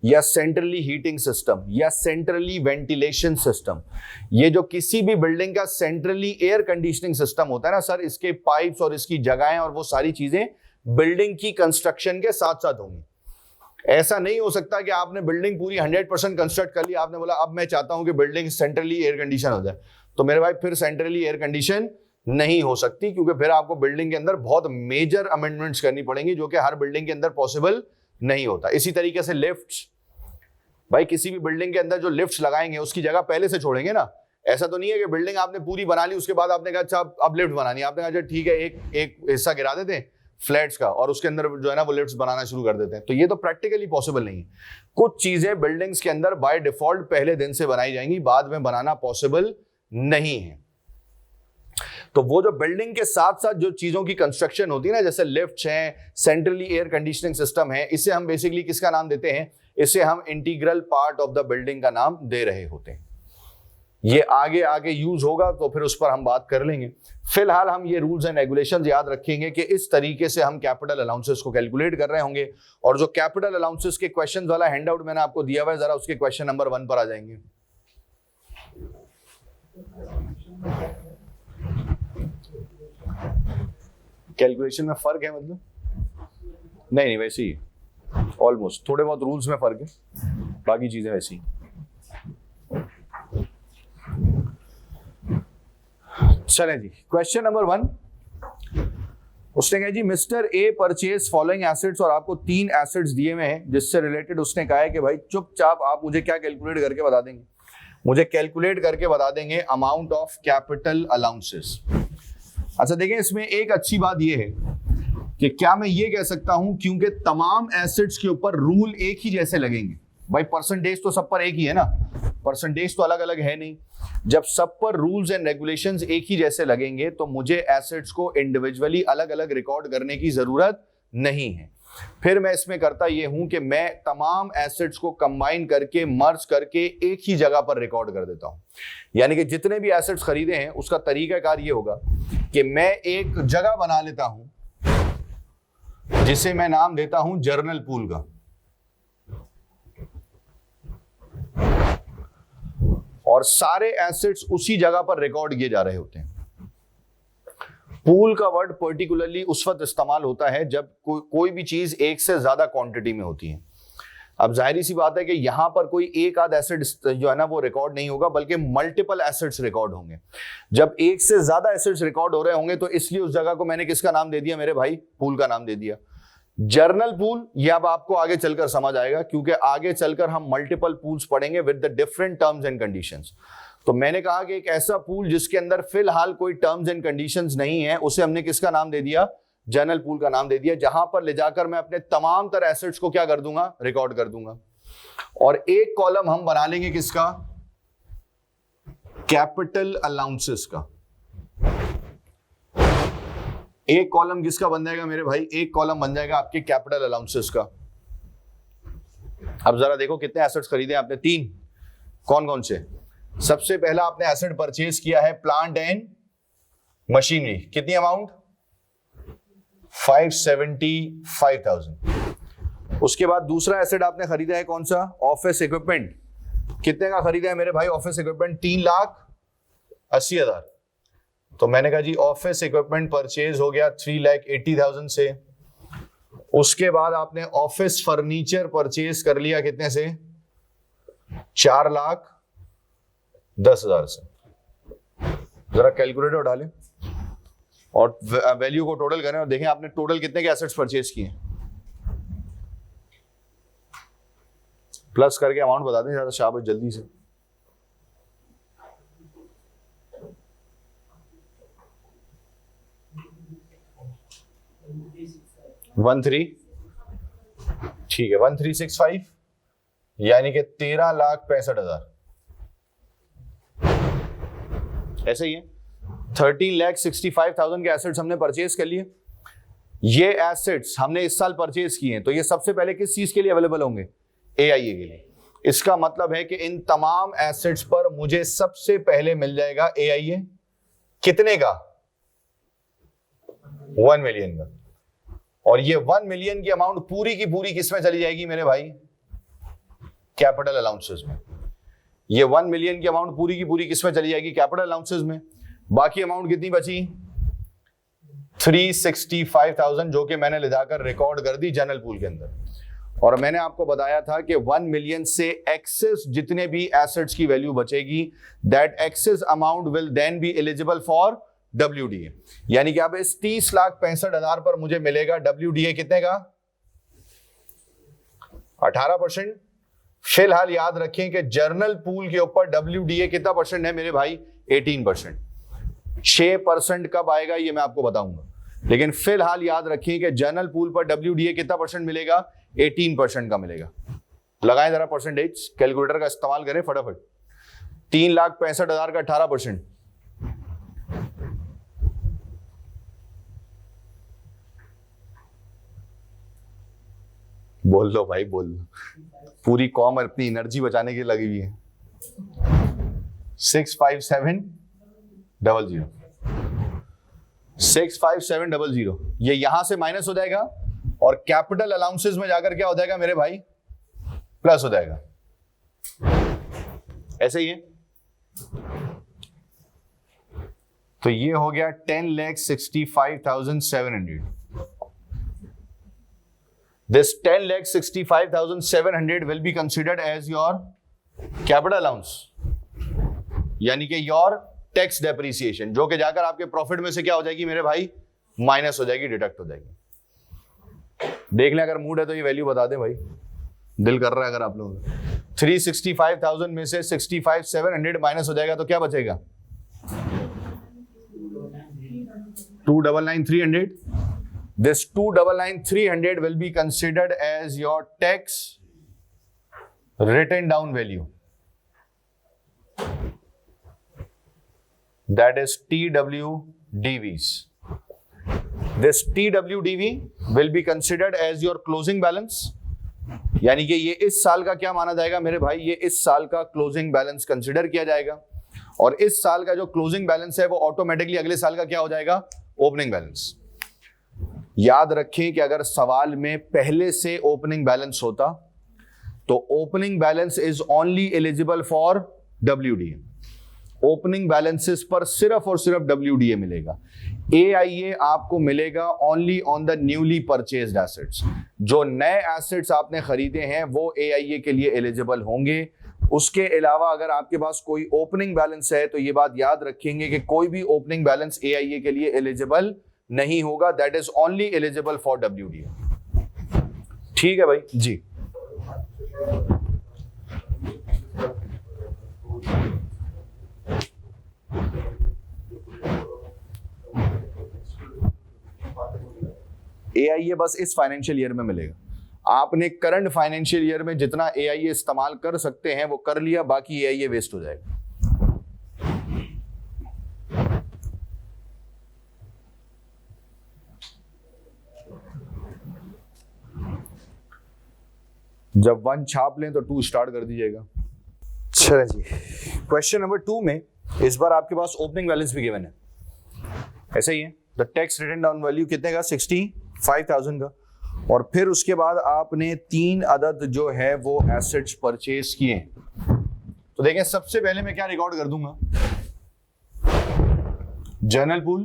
या सेंट्रली हीटिंग सिस्टम या सेंट्रली वेंटिलेशन सिस्टम। ये जो किसी भी बिल्डिंग का सेंट्रली एयर कंडीशनिंग सिस्टम होता है ना सर, इसके पाइप्स और इसकी जगहें और वो सारी चीजें बिल्डिंग की कंस्ट्रक्शन के साथ साथ होंगी। ऐसा नहीं हो सकता कि आपने बिल्डिंग पूरी 100% कंस्ट्रक्ट कर ली, आपने बोला अब मैं चाहता हूं कि बिल्डिंग सेंट्रली एयर कंडीशन हो जाए, तो मेरे भाई फिर सेंट्रली एयर कंडीशन नहीं हो सकती, क्योंकि फिर आपको बिल्डिंग के अंदर बहुत मेजर अमेंडमेंट्स करनी पड़ेंगी जो कि हर बिल्डिंग के अंदर पॉसिबल नहीं होता। इसी तरीके से लिफ्ट्स, भाई किसी भी बिल्डिंग के अंदर जो लिफ्ट्स लगाएंगे उसकी जगह पहले से छोड़ेंगे ना। ऐसा तो नहीं है कि बिल्डिंग आपने पूरी बना ली उसके बाद आपने कहा अच्छा अब लिफ्ट बनानी है, आपने कहा ठीक है एक हिस्सा गिरा देते हैं फ्लैट्स का और उसके अंदर जो है ना वो लिफ्ट्स बनाना शुरू कर देते हैं, तो ये तो प्रैक्टिकली पॉसिबल नहीं है। कुछ चीजें बिल्डिंग्स के अंदर बाय डिफॉल्ट पहले दिन से बनाई जाएंगी, बाद में बनाना पॉसिबल नहीं है। तो वो जो बिल्डिंग के साथ साथ जो चीजों की कंस्ट्रक्शन होती है ना, जैसे लिफ्ट्स हैं, सेंट्रली एयर कंडीशनिंग सिस्टम है, इसे हम बेसिकली किसका नाम देते हैं? इसे हम integral part of the building का नाम दे रहे होते हैं। ये आगे आगे यूज होगा तो फिर उस पर हम बात कर लेंगे। फिलहाल हम ये रूल्स एंड रेगुलेशंस याद रखेंगे कि इस तरीके से हम कैपिटल अलाउंसेस को कैलकुलेट कर रहे होंगे। और जो कैपिटल अलाउंसेस के क्वेश्चन वाला हैंडआउट मैंने आपको दिया हुआ है, जरा उसके क्वेश्चन नंबर 1 पर आ जाएंगे। कैलकुलेशन में फर्क है मतलब? नहीं वैसे ही ऑलमोस्ट, थोड़े बहुत रूल्स में फर्क है, बाकी चीजें वैसी ही। चलें जी, क्वेश्चन नंबर 1 उसने कहा जी mister A purchase following assets, और आपको 3 एसेट्स दिए हुए हैं जिससे रिलेटेड उसने कहा है कि भाई चुपचाप आप मुझे क्या कैलकुलेट करके बता देंगे? मुझे कैलकुलेट करके बता देंगे अमाउंट ऑफ कैपिटल अलाउंसेस। अच्छा देखिए, इसमें एक अच्छी बात यह है कि क्या मैं ये कह सकता हूं, क्योंकि तमाम एसेट्स के ऊपर रूल एक ही जैसे लगेंगे। भाई परसेंटेज तो सब पर एक ही है ना, परसेंटेज तो अलग अलग है नहीं। जब सब पर रूल्स एंड रेगुलेशंस एक ही जैसे लगेंगे तो मुझे एसेट्स को इंडिविजुअली अलग अलग रिकॉर्ड करने की जरूरत नहीं है। फिर मैं इसमें करता ये हूं कि मैं तमाम एसेट्स को कंबाइन करके मर्ज करके एक ही जगह पर रिकॉर्ड कर देता हूं। यानी कि जितने भी एसेट्स खरीदे हैं उसका तरीकाकार ये होगा कि मैं एक जगह बना लेता हूं जिसे मैं नाम देता हूं जर्नल पूल का, और सारे एसेट्स उसी जगह पर रिकॉर्ड किए जा रहे होते हैं। पूल का वर्ड पर्टिकुलरली उस वक्त इस्तेमाल होता है जब कोई भी चीज एक से ज्यादा क्वांटिटी में होती है। अब जाहिर सी बात है कि यहां पर कोई एक आध एसेट जो है ना वो रिकॉर्ड नहीं होगा, बल्कि मल्टीपल एसेट्स रिकॉर्ड होंगे। जब एक से ज्यादा एसेट्स रिकॉर्ड हो रहे होंगे तो इसलिए उस जगह को मैंने किसका नाम दे दिया मेरे भाई? पूल का नाम दे दिया। जर्नल पूल, ये अब आपको आगे चलकर समझ आएगा, क्योंकि आगे चलकर हम मल्टीपल पूल्स पढ़ेंगे with the different terms and conditions. तो मैंने कहा कि एक ऐसा पूल जिसके अंदर फिलहाल कोई टर्म्स एंड कंडीशंस नहीं है, उसे हमने किसका नाम दे दिया? जर्नल पूल का नाम दे दिया, जहां पर ले जाकर मैं अपने तमाम तरह एसेट्स को क्या कर दूंगा? रिकॉर्ड कर दूंगा। और एक कॉलम हम बना लेंगे किसका? कैपिटल अलाउंसेस का। एक कॉलम किसका बन जाएगा मेरे भाई? एक कॉलम बन जाएगा आपके कैपिटल अलाउंसेस का। अब जरा देखो कितने एसेट्स खरीदे आपने? 3। कौन कौन से? सबसे पहला आपने एसेट परचेज किया है प्लांट एंड मशीनरी। कितनी अमाउंट? 575,000। उसके बाद दूसरा एसेट आपने खरीदा है कौन सा? Office equipment. कितने का खरीदा है मेरे भाई ऑफिस इक्विपमेंट? 3,80,000। तो मैंने कहा जी ऑफिस इक्विपमेंट परचेज हो गया 3,80,000 से। उसके बाद आपने ऑफिस फर्नीचर परचेज कर लिया कितने से? 4,10,000 से। जरा कैलकुलेटर उठा लें और वैल्यू को टोटल करें और देखें आपने टोटल कितने के एसेट्स परचेज किए। प्लस करके अमाउंट बता दें ज्यादा शाबाश जल्दी से। ठीक है 1365, यानी कि 13,65,000। ऐसे ही है। 13,65,000 के एसेट्स हमने परचेज कर लिए। ये एसेट्स हमने इस साल परचेज किए हैं, तो ये सबसे पहले किस चीज के लिए अवेलेबल होंगे? AIA के लिए। इसका मतलब है कि इन तमाम एसेट्स पर मुझे सबसे पहले मिल जाएगा AIA। कितने का? 1 मिलियन का। और ये 1 मिलियन की अमाउंट पूरी की पूरी किसमें चली जाएगी मेरे भाई? कैपिटल अलाउंसेस में। ये 1 मिलियन की अमाउंट पूरी की पूरी किसमें चली जाएगी? कैपिटल अलाउंसेस में। बाकी अमाउंट कितनी बची? 365,000, जो कि मैंने ले जाकर रिकॉर्ड कर दी जनरल पूल के अंदर। और मैंने आपको बताया था कि 1 मिलियन से एक्सेस जितने भी एसेट्स की वैल्यू बचेगी, that excess amount will then be eligible for WDA। यानी कि अब इस 30,65,000 पर मुझे मिलेगा WDA कितने का? 18%। फिलहाल याद रखें कि जर्नल पूल के ऊपर WDA कितना परसेंट है मेरे भाई? 18%। 6% कब आएगा ये मैं आपको बताऊंगा, लेकिन फिलहाल याद रखें कि जर्नल पूल पर WDA कितना परसेंट मिलेगा? 18% का मिलेगा। लगाएं जरा परसेंटेज, कैलकुलेटर का इस्तेमाल करें फटाफट। 3,65,000 का 18%। बोल लो भाई बोल लो, पूरी कॉम अपनी एनर्जी बचाने के लिए लगी हुई है। 65700 65700 ये यहां से माइनस हो जाएगा और कैपिटल अलाउंसेस में जाकर क्या हो जाएगा मेरे भाई? प्लस हो जाएगा। ऐसे ही है। तो ये हो गया 10,65,700। This 10,65,700 will be considered as your capital allowance, यानी कि your tax depreciation, जो कि जाकर आपके प्रॉफिट में से क्या हो जाएगी मेरे भाई? माइनस हो जाएगी, डिडक्ट हो जाएगी। देख लें, अगर मूड है तो ये वैल्यू बता दें भाई, दिल कर रहा है अगर आप लोग। 365,000 में से 65,700 माइनस हो जाएगा तो क्या बचेगा? 299,300। This 299,300 will be considered as your tax written down value. that is TWDVs. This TWDV will be considered as your closing balance, यानी कि ये इस साल का क्या माना जाएगा मेरे भाई, ये इस साल का क्लोजिंग बैलेंस कंसिडर किया जाएगा, और इस साल का जो क्लोजिंग बैलेंस है वो ऑटोमेटिकली अगले साल का क्या हो जाएगा, ओपनिंग बैलेंस। याद रखें कि अगर सवाल में पहले से ओपनिंग बैलेंस होता तो opening balance is only eligible for WDA। Opening balances पर सिर्फ और सिर्फ WDA मिलेगा। AIA आपको मिलेगा only on the newly purchased assets. जो नए एसेट्स आपने खरीदे हैं वो AIA के लिए एलिजिबल होंगे। उसके अलावा अगर आपके पास कोई ओपनिंग बैलेंस है तो ये बात याद रखेंगे कि कोई भी ओपनिंग बैलेंस AIA के लिए एलिजिबल नहीं होगा, that is only eligible for WDA। ठीक है भाई जी। AIA बस इस फाइनेंशियल ईयर में मिलेगा। आपने करंट फाइनेंशियल ईयर में जितना AIA इस्तेमाल कर सकते हैं वो कर लिया, बाकी AIA वेस्ट हो जाएगा। जब 1 छाप लें तो 2 स्टार्ट कर दीजिएगा। चलिए जी, क्वेश्चन नंबर 2 में इस बार आपके पास ओपनिंग बैलेंस भी गिवन है, ऐसा ही है। The tax written down value कितने का, 65,000 का, और फिर उसके बाद आपने 3 अदद जो है वो एसेट्स परचेज किए। तो देखें, सबसे पहले मैं क्या रिकॉर्ड कर दूंगा, जनरल पूल,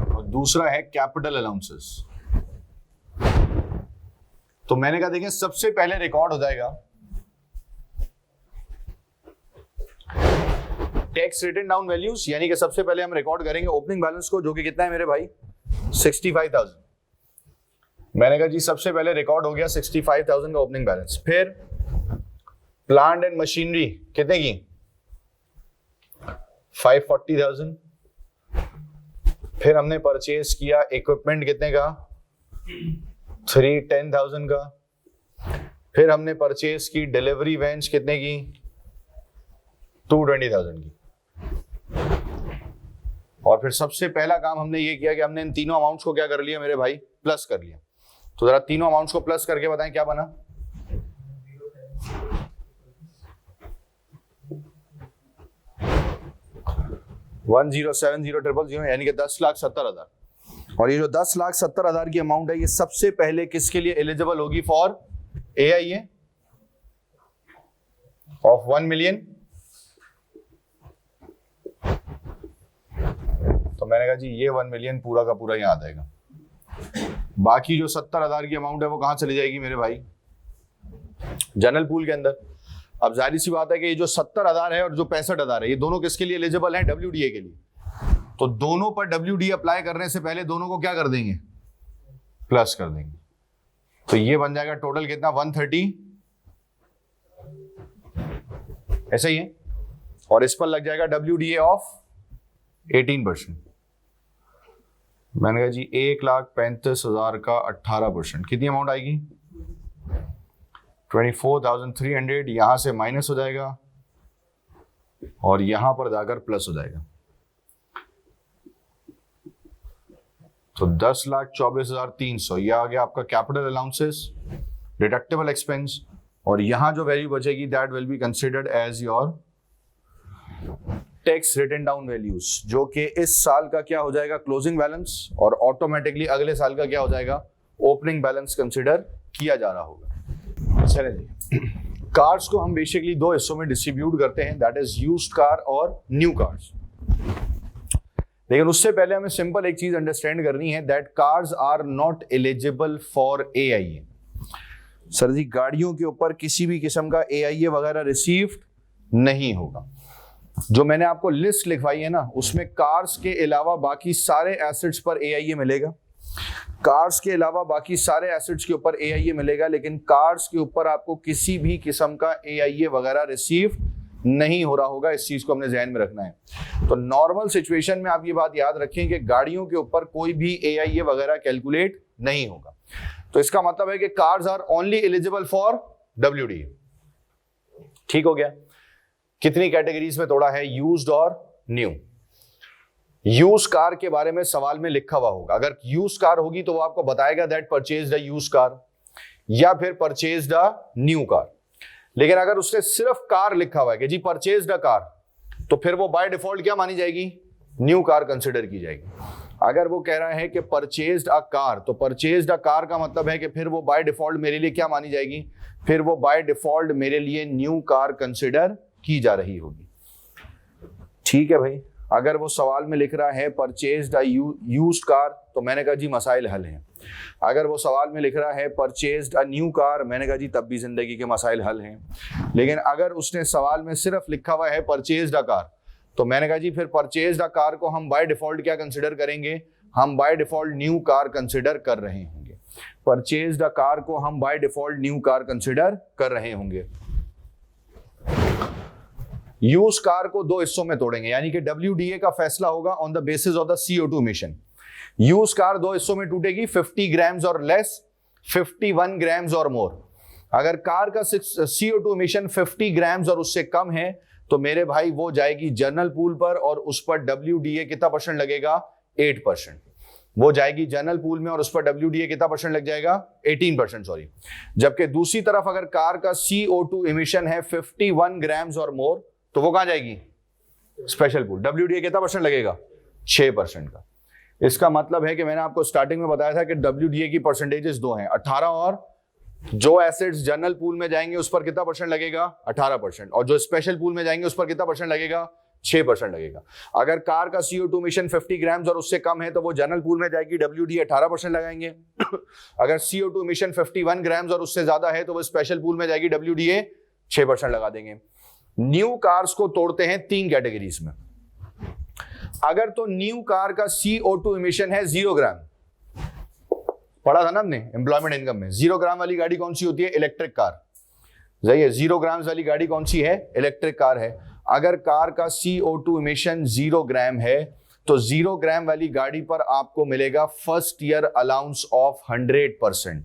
और दूसरा है कैपिटल अलाउंसेस। तो मैंने कहा देखें सबसे पहले रिकॉर्ड हो जाएगा टैक्स रिटन डाउन वैल्यूज, यानी कि सबसे पहले हम रिकॉर्ड करेंगे ओपनिंग बैलेंस को, जो कि कितना है मेरे भाई, 65,000। मैंने कहा जी सबसे पहले रिकॉर्ड हो गया 65,000 का ओपनिंग बैलेंस। फिर प्लांट एंड मशीनरी कितने की, 540,000। फिर हमने परचेज किया इक्विपमेंट कितने का, 310,000 का। फिर हमने परचेज की डिलीवरी वैन्स कितने की, 220,000 की। और फिर सबसे पहला काम हमने ये किया कि हमने इन तीनों अमाउंट्स को क्या कर लिया मेरे भाई, प्लस कर लिया। तो जरा तीनों अमाउंट्स को प्लस करके बताएं क्या बना। वन 1,07,000 यानी कि 10,70,000। और ये जो 10,70,000 की अमाउंट है ये सबसे पहले किसके लिए एलिजिबल होगी, फॉर AIA ऑफ 1 मिलियन। तो मैंने कहा जी ये 1 मिलियन पूरा का पूरा यहां आ जाएगा। बाकी जो 70,000 की अमाउंट है वो कहां चली जाएगी मेरे भाई, जनरल पूल के अंदर। अब जाहिर सी बात है कि ये जो 70,000 है और जो 65,000 है ये दोनों किसके लिए एलिजिबल हैं, WDA के लिए। तो दोनों पर WDA अप्लाई करने से पहले दोनों को क्या कर देंगे, प्लस कर देंगे। तो ये बन जाएगा टोटल कितना, 130, ऐसे ही है। और इस पर लग जाएगा WDA ऑफ 18%। मैंने कहा जी 1,35,000 का 18%, कितनी अमाउंट आएगी, 24,300। यहां से माइनस हो जाएगा और यहां पर जाकर प्लस हो जाएगा। तो 10,24,300 यह आ गया आपका कैपिटल अलाउंसेस, डिडक्टेबल एक्सपेंस। और यहां जो वैल्यू बचेगी that will be considered as your tax written down values, जो कि इस साल का क्या हो जाएगा, क्लोजिंग बैलेंस, और ऑटोमेटिकली अगले साल का क्या हो जाएगा, ओपनिंग बैलेंस कंसिडर किया जा रहा होगा। चलिए जी, कार्स को हम बेसिकली 2 हिस्सों में डिस्ट्रीब्यूट करते हैं, दैट इज यूज्ड कार और न्यू कार्स। लेकिन उससे पहले हमें सिंपल एक चीज अंडरस्टैंड करनी है, that cars are not eligible for AIA। Sir जी गाड़ियों के ऊपर किसी भी किस्म का AIA वगैरह रिसीव नहीं होगा। जो मैंने आपको लिस्ट लिखवाई है ना, उसमें कार्स के अलावा बाकी सारे एसेट्स पर AIA मिलेगा, कार्स के अलावा बाकी सारे एसेट्स के ऊपर AIA मिलेगा, लेकिन कार्स के ऊपर आपको किसी भी किस्म का AIA वगैरह रिसीव नहीं हो रहा होगा। इस चीज को हमने ध्यान में रखना है। तो नॉर्मल सिचुएशन में आप ये बात याद रखें कि गाड़ियों के ऊपर कोई भी AIA वगैरह कैलकुलेट नहीं होगा। तो इसका मतलब है कि cars are only eligible for WDA। ठीक हो गया। कितनी कैटेगरीज में तोड़ा है, यूज्ड और न्यू। यूज कार के बारे में सवाल में लिखा हुआ होगा, अगर यूज कार होगी तो वो आपको बताएगा that purchased a use car या फिर परचेज्ड अ न्यू कार। लेकिन अगर उसने सिर्फ कार लिखा हुआ है कि जी परचेज्ड अ कार, तो फिर वो बाय डिफॉल्ट क्या मानी जाएगी, न्यू कार कंसिडर की जाएगी। अगर वो कह रहा है कि परचेज्ड अ कार, तो परचेज्ड अ कार का मतलब है कि फिर वो बाय डिफॉल्ट मेरे लिए क्या मानी जाएगी, फिर वो बाय डिफॉल्ट मेरे लिए न्यू कार कंसिडर की जा रही होगी। ठीक है भाई। अगर वो सवाल में लिख रहा है परचेज्ड अ यूज्ड कार, तो मैंने कहा जी मसाइल हल हैं। अगर वो सवाल में लिख रहा है परचेज्ड अ न्यू कार, मैंने कहा जी तब भी जिंदगी के मसाइल हल हैं। लेकिन अगर उसने सवाल में सिर्फ लिखा हुआ है परचेज्ड अ कार, तो मैंने कहा जी फिर परचेज्ड अ कार को हम बाय डिफॉल्ट क्या कंसिडर करेंगे, हम by default new car consider कर रहे होंगे। परचेज्ड अ कार को हम by default new car consider कर रहे होंगे। यूज कार को दो हिस्सों में तोड़ेंगे, यानी कि WDA का फैसला होगा on the basis of the CO2 emission. Use car दो हिस्सों में टूटेगी, 50 ग्राम्स और लेस, 51 ग्राम्स और मोर। अगर कार का CO2 इमिशन 50 ग्राम्स और उससे कम है, तो मेरे भाई वो जाएगी जनरल पूल पर और उस पर WDA कितना परसेंट लगेगा, 8%। वो जाएगी जनरल पूल में और उस पर WDA कितना परसेंट लग जाएगा, 18%, सॉरी। जबकि दूसरी तरफ अगर कार का CO2 इमिशन है 51 ग्राम्स और मोर, तो वो कहां जाएगी, स्पेशल पूल। WDA कितना परसेंट लगेगा, 6% का। इसका मतलब है कि मैंने आपको स्टार्टिंग में बताया था कि WDA की परसेंटेजेस दो हैं, 18, और जो एसेट्स जनरल पूल में जाएंगे उस पर कितना परसेंट लगेगा, 18%, और जो स्पेशल पूल में जाएंगे उस पर कितना परसेंट लगेगा, 6% लगेगा। अगर कार का CO2 इमिशन 50 ग्राम्स और उससे कम है तो वो जनरल पूल में जाएगी, WDA 18% लगाएंगे। अगर CO2 इमिशन 51 ग्राम्स और उससे ज्यादा है तो वो स्पेशल पूल में जाएगी, WDA 6% लगा देंगे। न्यू कार्स को तोड़ते हैं 3 कैटेगरीज में। अगर तो न्यू कार का CO2 इमिशन है 0 ग्राम, पढ़ा था ना हमने एम्प्लॉयमेंट इनकम में, 0 ग्राम वाली गाड़ी कौन सी होती है, इलेक्ट्रिक कार। सही है, 0 ग्राम वाली गाड़ी कौन सी है, इलेक्ट्रिक कार है। अगर कार का CO2 इमिशन 0 ग्राम है तो 0 ग्राम वाली गाड़ी पर आपको मिलेगा फर्स्ट ईयर अलाउंस ऑफ 100%,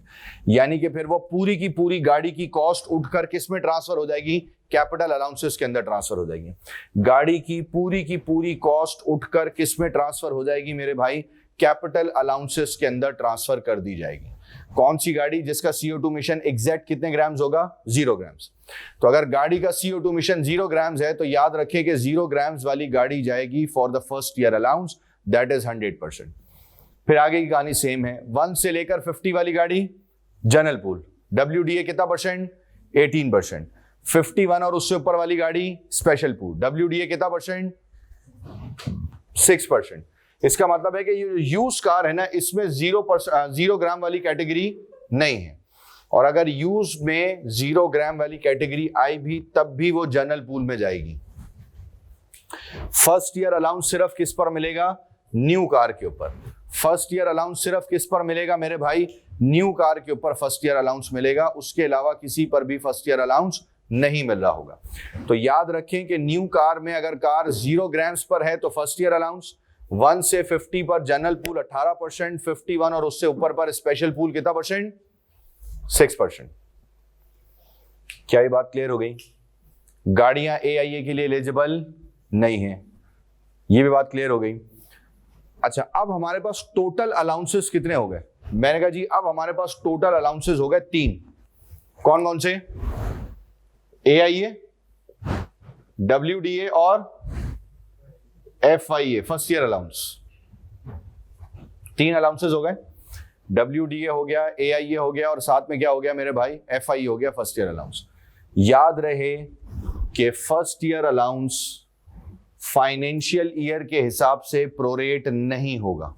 यानी कि फिर वो पूरी की पूरी गाड़ी की कॉस्ट उठकर किस में ट्रांसफर हो जाएगी, कैपिटल अलाउंसेस के अंदर ट्रांसफर हो जाएगी। गाड़ी की पूरी कॉस्ट उठकर किस में ट्रांसफर हो जाएगी मेरे भाई, कैपिटल अलाउंसेस के अंदर ट्रांसफर कर दी जाएगी। कौन सी गाड़ी जिसका CO2 इमिशन एग्जैक्ट कितने ग्राम्स होगा, 0 ग्राम्स। तो अगर गाड़ी का CO2 इमिशन 0 ग्राम्स है तो याद रखिए कि 0 ग्राम्स वाली गाड़ी जाएगी for the first year allowance, that is 100%। फिर आगे की कहानी सेम है, 1 से लेकर 50 वाली गाड़ी जनरल पूल, WDA कितना परसेंट, 18%। 51 और उससे ऊपर वाली गाड़ी स्पेशल पूल, WDA कितना परसेंट, 6%। इसका मतलब है कि ये यूज कार है ना, इसमें 0 ग्राम वाली कैटेगरी नहीं है। और अगर यूज में 0 ग्राम वाली कैटेगरी आई भी तब भी वो जनरल पूल में जाएगी। फर्स्ट ईयर अलाउंस सिर्फ किस पर मिलेगा, न्यू कार के ऊपर। फर्स्ट ईयर अलाउंस सिर्फ किस पर मिलेगा मेरे भाई, न्यू कार के ऊपर फर्स्ट ईयर अलाउंस मिलेगा, उसके अलावा किसी पर भी फर्स्ट ईयर अलाउंस नहीं मिल रहा होगा। तो याद रखें कि न्यू कार में अगर कार 0 ग्राम्स पर है तो फर्स्ट ईयर अलाउंस, 1 से 50 पर जनरल पूल 18%, 51 और उससे ऊपर पर स्पेशल पूल कितना परसेंट, 6%। क्या ये बात क्लियर हो गई? गाड़ियां AIA के लिए एलिजिबल नहीं है, ये भी बात क्लियर हो गई। अच्छा, अब हमारे पास टोटल अलाउंसेस कितने हो गए? मैंने कहा जी अब हमारे पास टोटल अलाउंसेस हो गए 3। कौन कौन से? AIA, WDA और FIA, first year allowance. 3 allowances हो गए, WDA हो गया, AIA हो गया और साथ में क्या हो गया मेरे भाई, FIA हो गया, फर्स्ट ईयर अलाउंस। याद रहे कि first year allowance financial year के हिसाब से प्रोरेट नहीं होगा।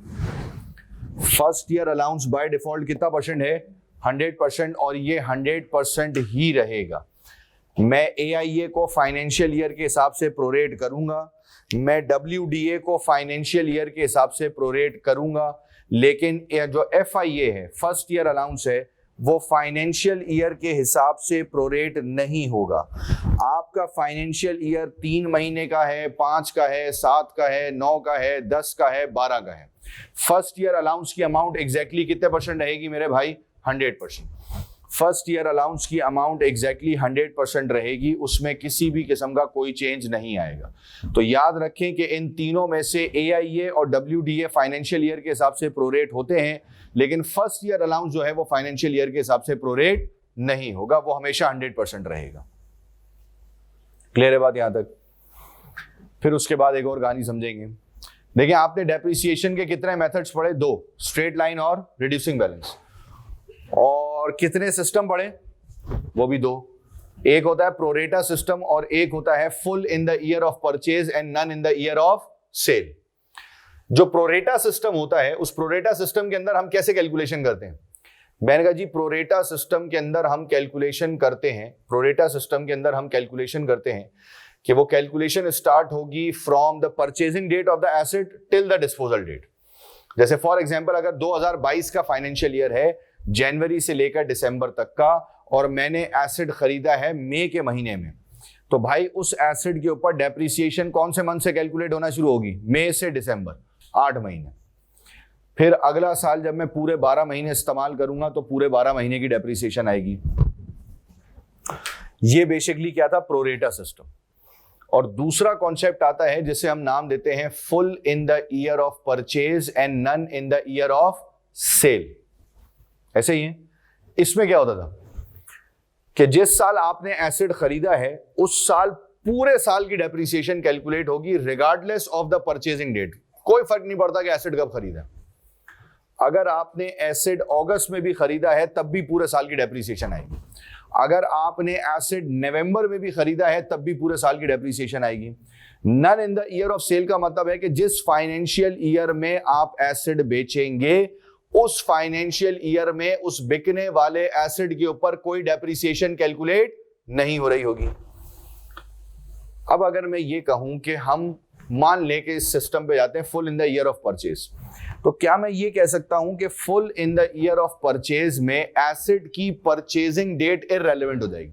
First year allowance by default कितना परसेंट है, 100%, और ये 100% ही रहेगा। मैं AIA को फाइनेंशियल ईयर के हिसाब से प्रोरेट करूंगा, मैं WDA को फाइनेंशियल ईयर के हिसाब से प्रोरेट करूंगा, लेकिन जो FIA है, फर्स्ट ईयर अलाउंस है, वो फाइनेंशियल ईयर के हिसाब से प्रोरेट नहीं होगा। आपका फाइनेंशियल ईयर 3 महीने का है, 5 का है, 7 का है, 9 का है, 10 का है, 12 का है। फर्स्ट ईयर अलाउंस की अमाउंट एग्जैक्टली कितने परसेंट रहेगी मेरे भाई, 100%। फर्स्ट ईयर अलाउंस की अमाउंट एग्जैक्टली 100% रहेगी, उसमें किसी भी किस्म का कोई चेंज नहीं आएगा। तो याद रखें कि इन तीनों में से AIA और WDA फाइनेंशियल ईयर के हिसाब से प्रोरेट होते हैं, लेकिन फर्स्ट ईयर अलाउंस जो है वो फाइनेंशियल ईयर के हिसाब से प्रोरेट नहीं होगा, वो हमेशा 100% रहेगा। क्लियर है बात यहां तक? फिर उसके बाद एक और कहानी समझेंगे। देखिए, आपने डेप्रिसिएशन के कितने मेथड्स पढ़े? 2, स्ट्रेट लाइन और रिड्यूसिंग बैलेंस। और कितने सिस्टम पढ़े? वो भी 2। एक होता है प्रोरेटा सिस्टम और एक होता है full in the year of purchase and none in the year of sale. जो प्रोरेटा सिस्टम होता है, उस प्रोरेटा सिस्टम के अंदर हम कैसे कैलकुलेशन करते हैं? मैंने कहा जी, प्रोरेटा सिस्टम के अंदर हम कैलकुलेशन करते हैं, प्रोरेटा सिस्टम के अंदर हम कैलकुलेशन करते हैं कि वो कैलकुलेशन स्टार्ट होगी from the purchasing date of the asset till the disposal date. जैसे फॉर एग्जांपल, अगर 2022 का फाइनेंशियल ईयर है, जनवरी से लेकर दिसंबर तक का, और मैंने एसेट खरीदा है मई के महीने में, तो भाई उस एसेट के ऊपर डेप्रिसिएशन कौन से मंथ से कैलकुलेट होना शुरू होगी? मई से दिसंबर, 8 महीने। फिर अगला साल जब मैं पूरे 12 महीने इस्तेमाल करूंगा तो पूरे 12 महीने की डेप्रिसिएशन आएगी। ये बेसिकली क्या था? Pro rata system. और दूसरा कॉन्सेप्ट आता है जिसे हम नाम देते हैं full in the year of purchase and none in the year of sale. ऐसे ही है। इसमें क्या होता था कि जिस साल आपने एसेट खरीदा है, उस साल पूरे साल की डेप्रिसिएशन कैलकुलेट होगी regardless of the purchasing date. कोई फर्क नहीं पड़ता कि एसेट कब खरीदा। अगर आपने एसेट अगस्त में भी खरीदा है तब भी पूरे साल की डेप्रिसिएशन आएगी। अगर आपने एसेट नवंबर में भी खरीदा है तब भी पूरे साल की डेप्रिसिएशन आएगी। None in the year of sale का मतलब है कि जिस फाइनेंशियल ईयर में आप एसेट बेचेंगे, उस फाइनेंशियल ईयर में उस बिकने वाले एसेट के ऊपर कोई डेप्रिसिएशन कैलकुलेट नहीं हो रही होगी। अब अगर मैं ये कहूं कि हम मान लें कि इस सिस्टम पे जाते हैं full in the year of purchase, तो क्या मैं ये कह सकता हूं कि full in the year of purchase में एसेट की परचेजिंग डेट इररेलेवेंट हो जाएगी?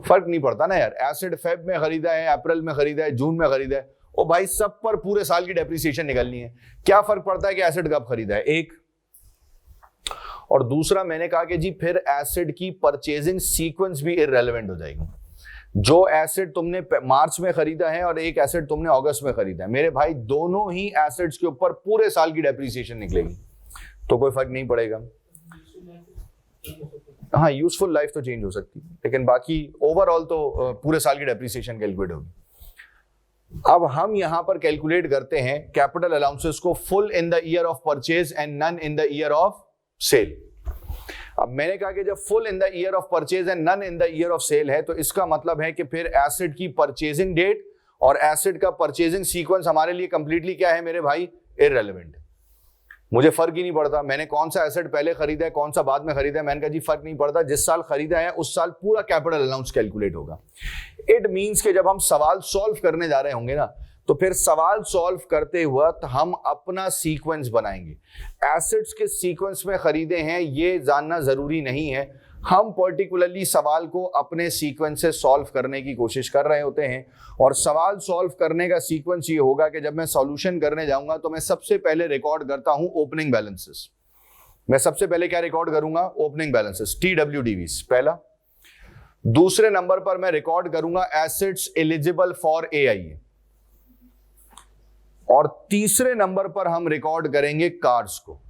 फर्क नहीं पड़ता ना यार, एसेट फेब में खरीदा है, अप्रैल में खरीदा है, जून में खरीदा है, ओ भाई सब पर पूरे साल की डेप्रिसिएशन निकलनी है। क्या फर्क पड़ता है कि एसेट कब खरीदा है? एक। और दूसरा, मैंने कहा कि जी फिर एसेट की परचेजिंग सीक्वेंस भी इररेलेवेंट हो जाएगी। जो एसेट तुमने मार्च में खरीदा है और एक एसेट तुमने अगस्त में खरीदा है, मेरे भाई दोनों ही एसेट्स के ऊपर पूरे साल की डेप्रिसिएशन निकलेगी, तो कोई फर्क नहीं पड़ेगा। हाँ, यूजफुल लाइफ तो चेंज हो सकती है, लेकिन बाकी ओवरऑल तो पूरे साल की डेप्रिसिएशन कैलकुलेट होगी। अब हम यहां पर कैलकुलेट करते हैं कैपिटल अलाउंसेस को full in the year of purchase and none in the year of sale. अब मैंने कहा कि जब full in the year of purchase and none in the year of sale है, तो इसका मतलब है कि फिर एसेट की परचेजिंग डेट और एसेट का परचेजिंग सीक्वेंस हमारे लिए कंप्लीटली क्या है मेरे भाई? इररेलेवेंट। मुझे फर्क ही नहीं पड़ता मैंने कौन सा एसेट पहले खरीदा है, कौन सा बाद में खरीदा है। मैंने कहा जी फर्क नहीं पड़ता, जिस साल खरीदा है उस साल पूरा कैपिटल अलाउंस कैलकुलेट होगा। इट मींस कि जब हम सवाल सॉल्व करने जा रहे होंगे ना, तो फिर सवाल सॉल्व करते वक्त हम अपना सीक्वेंस बनाएंगे। एसेट्स के सीक्वेंस में खरीदे हैं ये जानना जरूरी नहीं है, हम पर्टिकुलरली सवाल को अपने सीक्वेंस से सॉल्व करने की कोशिश कर रहे होते हैं। और सवाल सॉल्व करने का सीक्वेंस ये होगा कि जब मैं सॉल्यूशन करने जाऊंगा तो मैं सबसे पहले रिकॉर्ड करता हूं ओपनिंग बैलेंसेस। मैं सबसे पहले क्या रिकॉर्ड करूंगा? ओपनिंग बैलेंसेस, TWDVs पहला। दूसरे नंबर पर मैं रिकॉर्ड करूंगा एसेट्स एलिजिबल फॉर AIA। और तीसरे नंबर पर हम रिकॉर्ड करेंगे कार्ड्स को।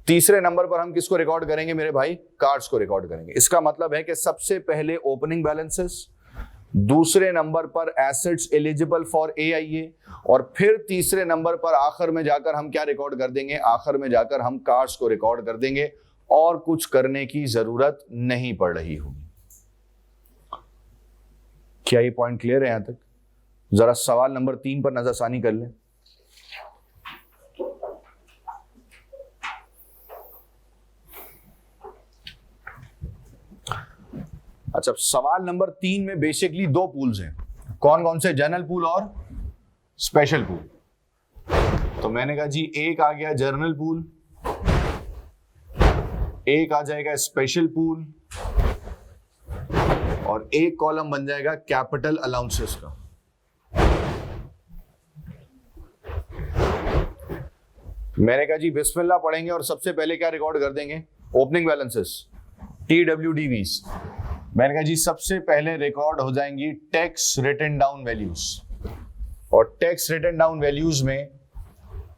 तीसरे नंबर पर हम किसको रिकॉर्ड करेंगे मेरे भाई? कार्ड्स को रिकॉर्ड करेंगे। इसका मतलब है कि सबसे पहले ओपनिंग बैलेंसेस, दूसरे नंबर पर एसेट्स एलिजिबल फॉर AIA, और फिर तीसरे नंबर पर आखिर में जाकर हम क्या रिकॉर्ड कर देंगे? आखिर में जाकर हम कार्ड्स को रिकॉर्ड कर देंगे और कुछ करने की जरूरत नहीं पड़ रही होगी। क्या ये पॉइंट क्लियर है यहां तक? जरा सवाल नंबर 3 पर नजरसानी कर लें। अच्छा, सवाल नंबर 3 में बेसिकली 2 पूल्स हैं। कौन कौन से? जनरल पूल और स्पेशल पूल। तो मैंने कहा जी एक आ गया जनरल पूल, एक आ जाएगा स्पेशल पूल, और एक कॉलम बन जाएगा कैपिटल अलाउंसेस का। मैंने कहा जी बिस्मिल्लाह पढ़ेंगे और सबसे पहले क्या रिकॉर्ड कर देंगे? ओपनिंग बैलेंसेस TWDVs, मैंने कहा जी सबसे पहले रिकॉर्ड हो जाएंगी टैक्स रिटन डाउन वैल्यूज, और टैक्स रिटन डाउन वैल्यूज में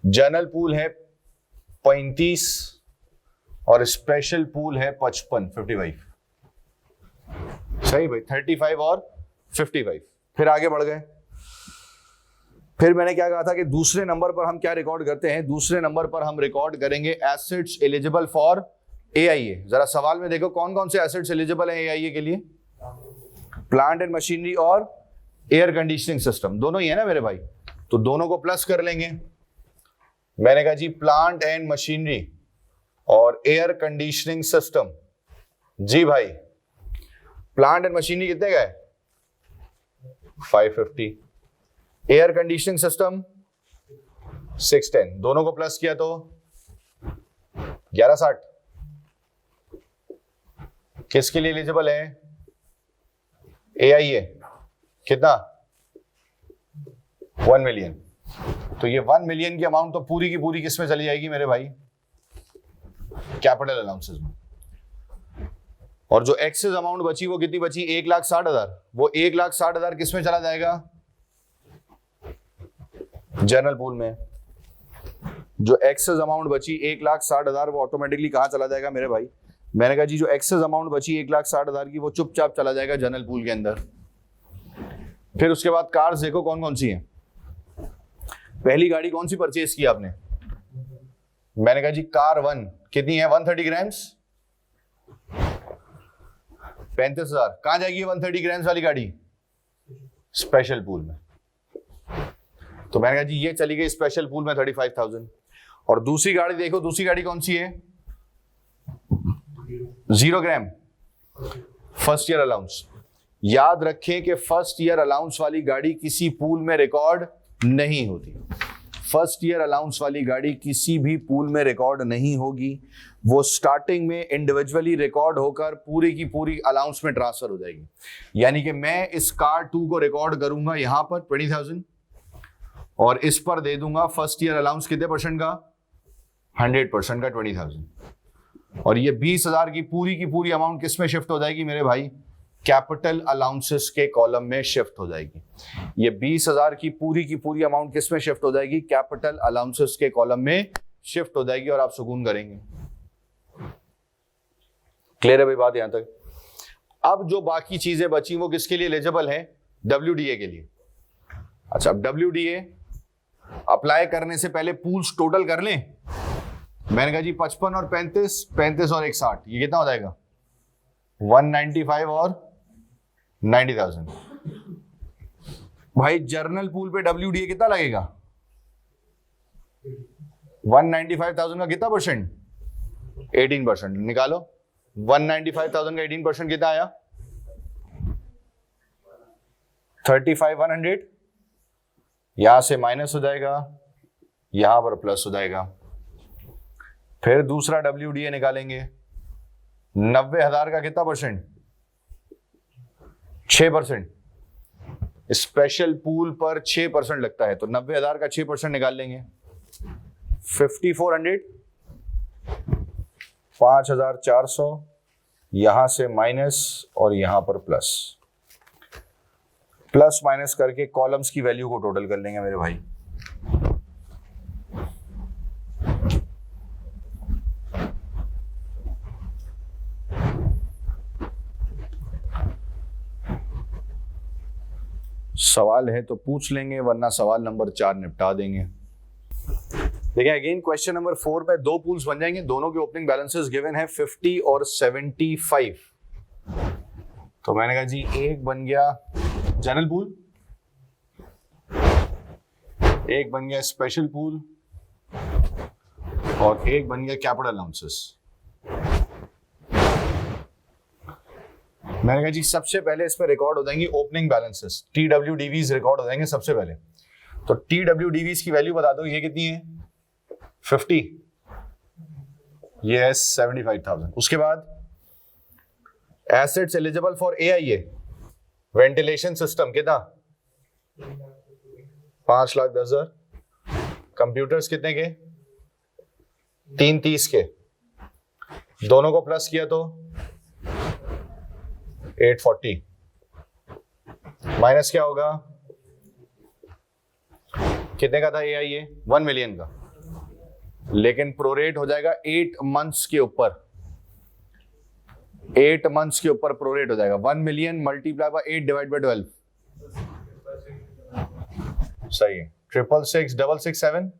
जनरल पूल है 35 और स्पेशल पूल है 55 सही भाई, 35 और 55। फिर आगे बढ़ गए। फिर मैंने क्या कहा था कि दूसरे नंबर पर हम क्या रिकॉर्ड करते हैं, दूसरे नंबर पर हम रिकॉर्ड करेंगे एसेट्स एलिजिबल फॉर AIA। जरा सवाल में देखो कौन कौन से एसेट्स एलिजिबल हैं AIA के लिए। प्लांट एंड मशीनरी और एयर कंडीशनिंग सिस्टम, दोनों ही है ना मेरे भाई, तो दोनों को प्लस कर लेंगे। मैंने कहा जी प्लांट एंड मशीनरी और एयर कंडीशनिंग सिस्टम, जी भाई प्लांट एंड मशीनरी कितने का है 550, एयर कंडीशनिंग सिस्टम 610, दोनों को प्लस किया तो 1160। किसके लिए एलिजिबल है AIA, कितना 1 मिलियन। तो ये 1 मिलियन की अमाउंट तो पूरी की पूरी किसमें चली जाएगी मेरे भाई, कैपिटल अलाउंसेस में। और जो एक्सेस अमाउंट बची वो कितनी बची 1,60,000, वो 1,60,000 किसमें चला जाएगा, जनरल पूल में। जो एक्सेस अमाउंट बची 1,60,000 वो ऑटोमेटिकली कहां चला जाएगा मेरे भाई, मैंने कहा जी जो एक्सेस अमाउंट बची 1,60,000 की वो चुपचाप चला जाएगा जनरल पूल के अंदर। फिर उसके बाद कार्स देखो कौन कौन सी हैं। पहली गाड़ी कौन सी परचेज की आपने, मैंने कहा जी कार 1 कितनी है 130 ग्राम्स 35,000। कहां जाएगी 130 ग्राम्स वाली गाड़ी, स्पेशल पूल में। तो मैंने कहा जी ये चली गई स्पेशल पूल में 35,000। और दूसरी गाड़ी देखो, दूसरी गाड़ी कौन सी है 0 ग्राम फर्स्ट ईयर अलाउंस। याद रखें कि फर्स्ट ईयर अलाउंस वाली गाड़ी किसी पूल में रिकॉर्ड नहीं होती, फर्स्ट ईयर अलाउंस वाली गाड़ी किसी भी पूल में रिकॉर्ड नहीं होगी, वो स्टार्टिंग में इंडिविजुअली रिकॉर्ड होकर पूरी की पूरी अलाउंस में ट्रांसफर हो जाएगी। यानी कि मैं इस कार 2 को रिकॉर्ड करूंगा यहां पर 20,000 और इस पर दे दूंगा फर्स्ट ईयर अलाउंस कितने परसेंट का 100% का 20,000, और ये 20,000 की पूरी अमाउंट किस में शिफ्ट हो जाएगी मेरे भाई, कैपिटल अलाउंसेस के कॉलम में शिफ्ट हो जाएगी। ये 20,000 की पूरी अमाउंट किस में शिफ्ट हो जाएगी, कैपिटल अलाउंसेस के कॉलम में शिफ्ट हो जाएगी, और आप सुकून करेंगे। क्लियर है भाई बात यहां तक। अब जो बाकी चीजें बची वो किसके लिए एलिजिबल है, WDA के लिए। अच्छा अब WDA अप्लाई करने से पहले पूल्स टोटल कर लें। मैंने कहा जी 55 और 35, 35 और 160, ये कितना हो जाएगा 195 और 90,000। भाई जर्नल पूल पे WDA कितना लगेगा 195,000 का कितना परसेंट 18%। निकालो 195,000 का 18% कितना आया 35,100। यहां से माइनस हो जाएगा, यहां पर प्लस हो जाएगा। फिर दूसरा WDA निकालेंगे 90,000 का कितना परसेंट 6%। स्पेशल पूल पर 6% लगता है, तो 90,000 का 6% निकाल लेंगे 5,400, 5,400, यहां से माइनस और यहां पर प्लस, प्लस माइनस करके कॉलम्स की वैल्यू को टोटल कर लेंगे मेरे भाई। सवाल है तो पूछ लेंगे, वरना सवाल नंबर 4 निपटा देंगे। देखिए अगेन क्वेश्चन नंबर 4 में 2 पूल्स बन जाएंगे, दोनों के ओपनिंग बैलेंसेस गिवन है 50 और 75। तो मैंने कहा जी एक बन गया जनरल पूल, एक बन गया स्पेशल पूल, और एक बन गया कैपिटल अलाउंसेस। मैंने कहा जी सबसे पहले इस पर रिकॉर्ड हो जाएंगी ओपनिंग बैलेंसेस, TWDVs रिकॉर्ड हो जाएंगे सबसे पहले। तो TWDVs की वैल्यू बता दो, ये कितनी है 50, ये है 75,000। उसके बाद assets eligible for AIA ventilation system कितना 5,10,000। कंप्यूटर्स कितने के 330 के, दोनों को प्लस किया तो 840 माइनस क्या होगा, कितने का था ए आई ये 1 मिलियन का, लेकिन प्रोरेट हो जाएगा 8 मंथ्स के ऊपर, 8 मंथ्स के ऊपर प्रोरेट हो जाएगा। 1 million multiply by 8 divide by 12, सही है। 66667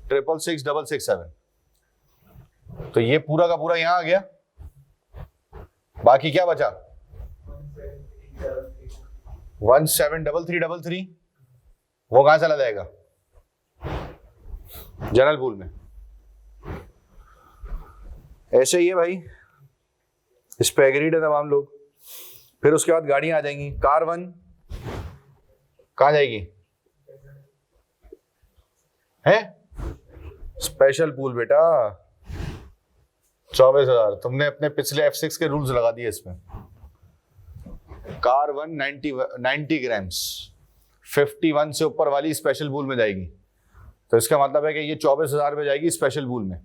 66667, तो ये पूरा का पूरा यहां आ गया। बाकी क्या बचा 173333, वो कहां चला जाएगा, जनरल पूल में। ऐसे ही है भाई, इस पे एग्रीड है तमाम लोग। फिर उसके बाद गाड़ियां आ जाएंगी। कार 1 कहां जाएगी, है स्पेशल पूल बेटा, 24,000। तुमने अपने पिछले F6 के रूल्स लगा दिए इसमें। कार 1 90 ग्राम्स 51 से ऊपर वाली स्पेशल पूल में जाएगी, तो इसका मतलब है कि ये 24,000 में जाएगी स्पेशल पूल में।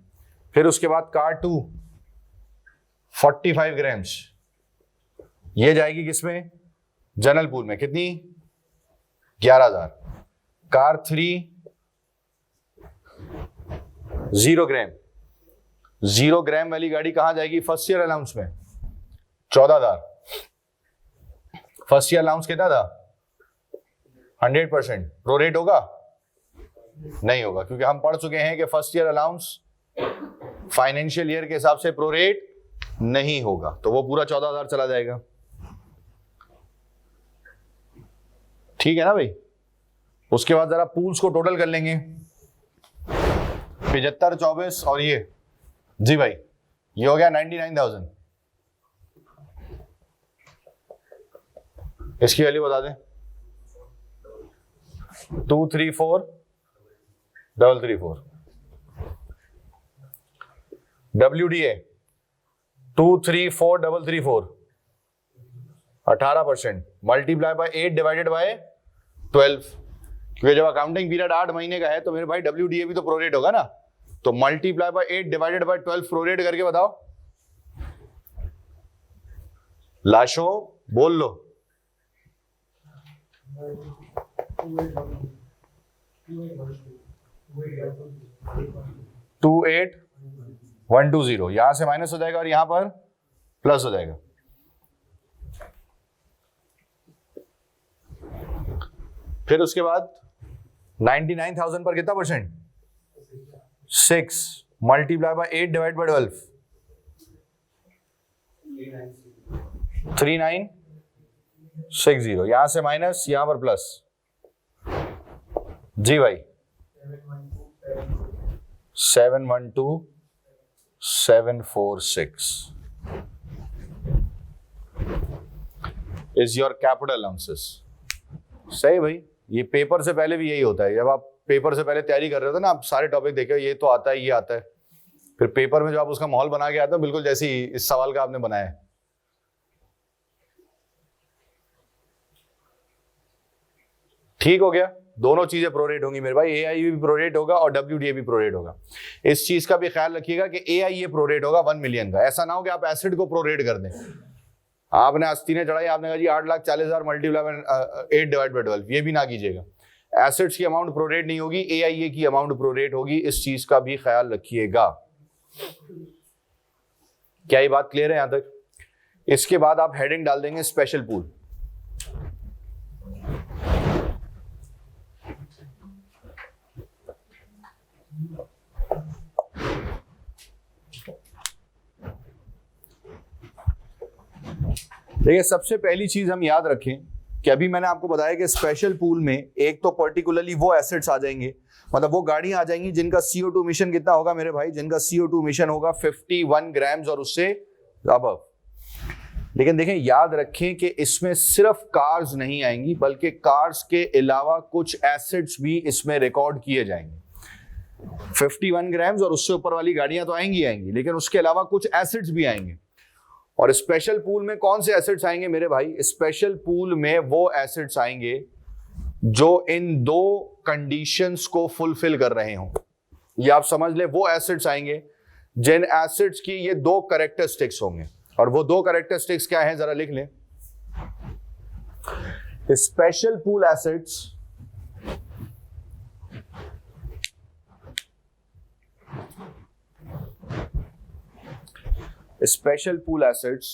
फिर उसके बाद कार 2 45 ग्राम्स, ये जाएगी किसमें, जनरल पूल में, कितनी 11,000। कार 3 0 ग्राम, 0 ग्राम वाली गाड़ी कहां जाएगी, फर्स्ट ईयर अलाउंस में 14,000। फर्स्ट ईयर अलाउंस कितना था 100%, प्रोरेट होगा नहीं होगा, क्योंकि हम पढ़ चुके हैं कि first year allowance financial year के हिसाब से प्रोरेट नहीं होगा, तो वो पूरा 14,000 चला जाएगा। ठीक है ना भाई। उसके बाद जरा पूल्स को टोटल कर लेंगे, 75 24 और ये, जी भाई ये हो गया 99,000। इसकी वैल्यू बता दें, 234,334 WDA 234,334 18% multiply by 8 divided by 12, क्योंकि जब अकाउंटिंग पीरियड 8 महीने का है तो मेरे भाई WDA भी तो प्रोरेट होगा ना, तो मल्टीप्लाई बाय 8 डिवाइडेड बाय 12 प्रोरेट करके बताओ। लाशों बोल लो, 28,120, यहां से माइनस हो जाएगा और यहां पर प्लस हो जाएगा। फिर उसके बाद 99,000 पर कितना percent, 6 multiply by 8 divide by 12 3960, यहां से माइनस यहां पर प्लस। जी भाई 712,746 इज योर कैपिटल अलाउंसेस। सही भाई, ये पेपर से पहले भी यही होता है। जब आप पेपर से पहले तैयारी कर रहे होते ना, आप सारे टॉपिक देखे, ये तो आता है, ये आता है, फिर पेपर में जो आप उसका माहौल बना के आते हो, बिल्कुल जैसे ही इस सवाल का आपने बनाया है। ठीक हो गया, दोनों चीजें प्रोरेट होंगी मेरे भाई, एआई भी प्रोरेट होगा और WDA भी प्रोरेट होगा। इस चीज का भी ख्याल रखिएगा कि एआई प्रोरेट होगा 1 मिलियन का। ऐसा ना हो कि आप एसिड को प्रोरेट कर दें। आपने आस्तीनें चढ़ाई, आपने कहा जी 8,40,000 मल्टीप्लाई 8 डिवाइड बाय 12, ये भी ना कीजिएगा। एसिड्स की अमाउंट प्रोरेट नहीं होगी, एआईए की अमाउंट प्रोरेट होगी, इस चीज का भी ख्याल रखिएगा। क्या ये बात क्लियर है यहां तक? इसके बाद आप हेडिंग डाल देंगे स्पेशल पूल। देखिए, सबसे पहली चीज हम याद रखें कि अभी मैंने आपको बताया कि स्पेशल पूल में एक तो पर्टिकुलरली वो एसेट्स आ जाएंगे, मतलब वो गाड़ियां आ जाएंगी जिनका CO2 मिशन कितना होगा मेरे भाई, जिनका CO2 मिशन होगा 51 ग्राम्स और उससे अबव। लेकिन देखें, याद रखें कि इसमें सिर्फ कार्स नहीं आएंगी, बल्कि कार्स के अलावा कुछ एसेट्स भी इसमें रिकॉर्ड किए जाएंगे। 51 ग्राम्स और उससे ऊपर वाली गाड़ियां तो आएंगी, लेकिन उसके अलावा कुछ एसेट्स भी आएंगे। और स्पेशल पूल में कौन से एसेट्स आएंगे मेरे भाई? स्पेशल पूल में वो एसेट्स आएंगे जो इन दो कंडीशंस को फुलफिल कर रहे हों। ये आप समझ ले वो एसिड्स आएंगे जिन एसिड्स की ये दो कैरेक्टरिस्टिक्स होंगे, और वो दो कैरेक्टरिस्टिक्स क्या है जरा लिख लें। Special pool acids special pool acids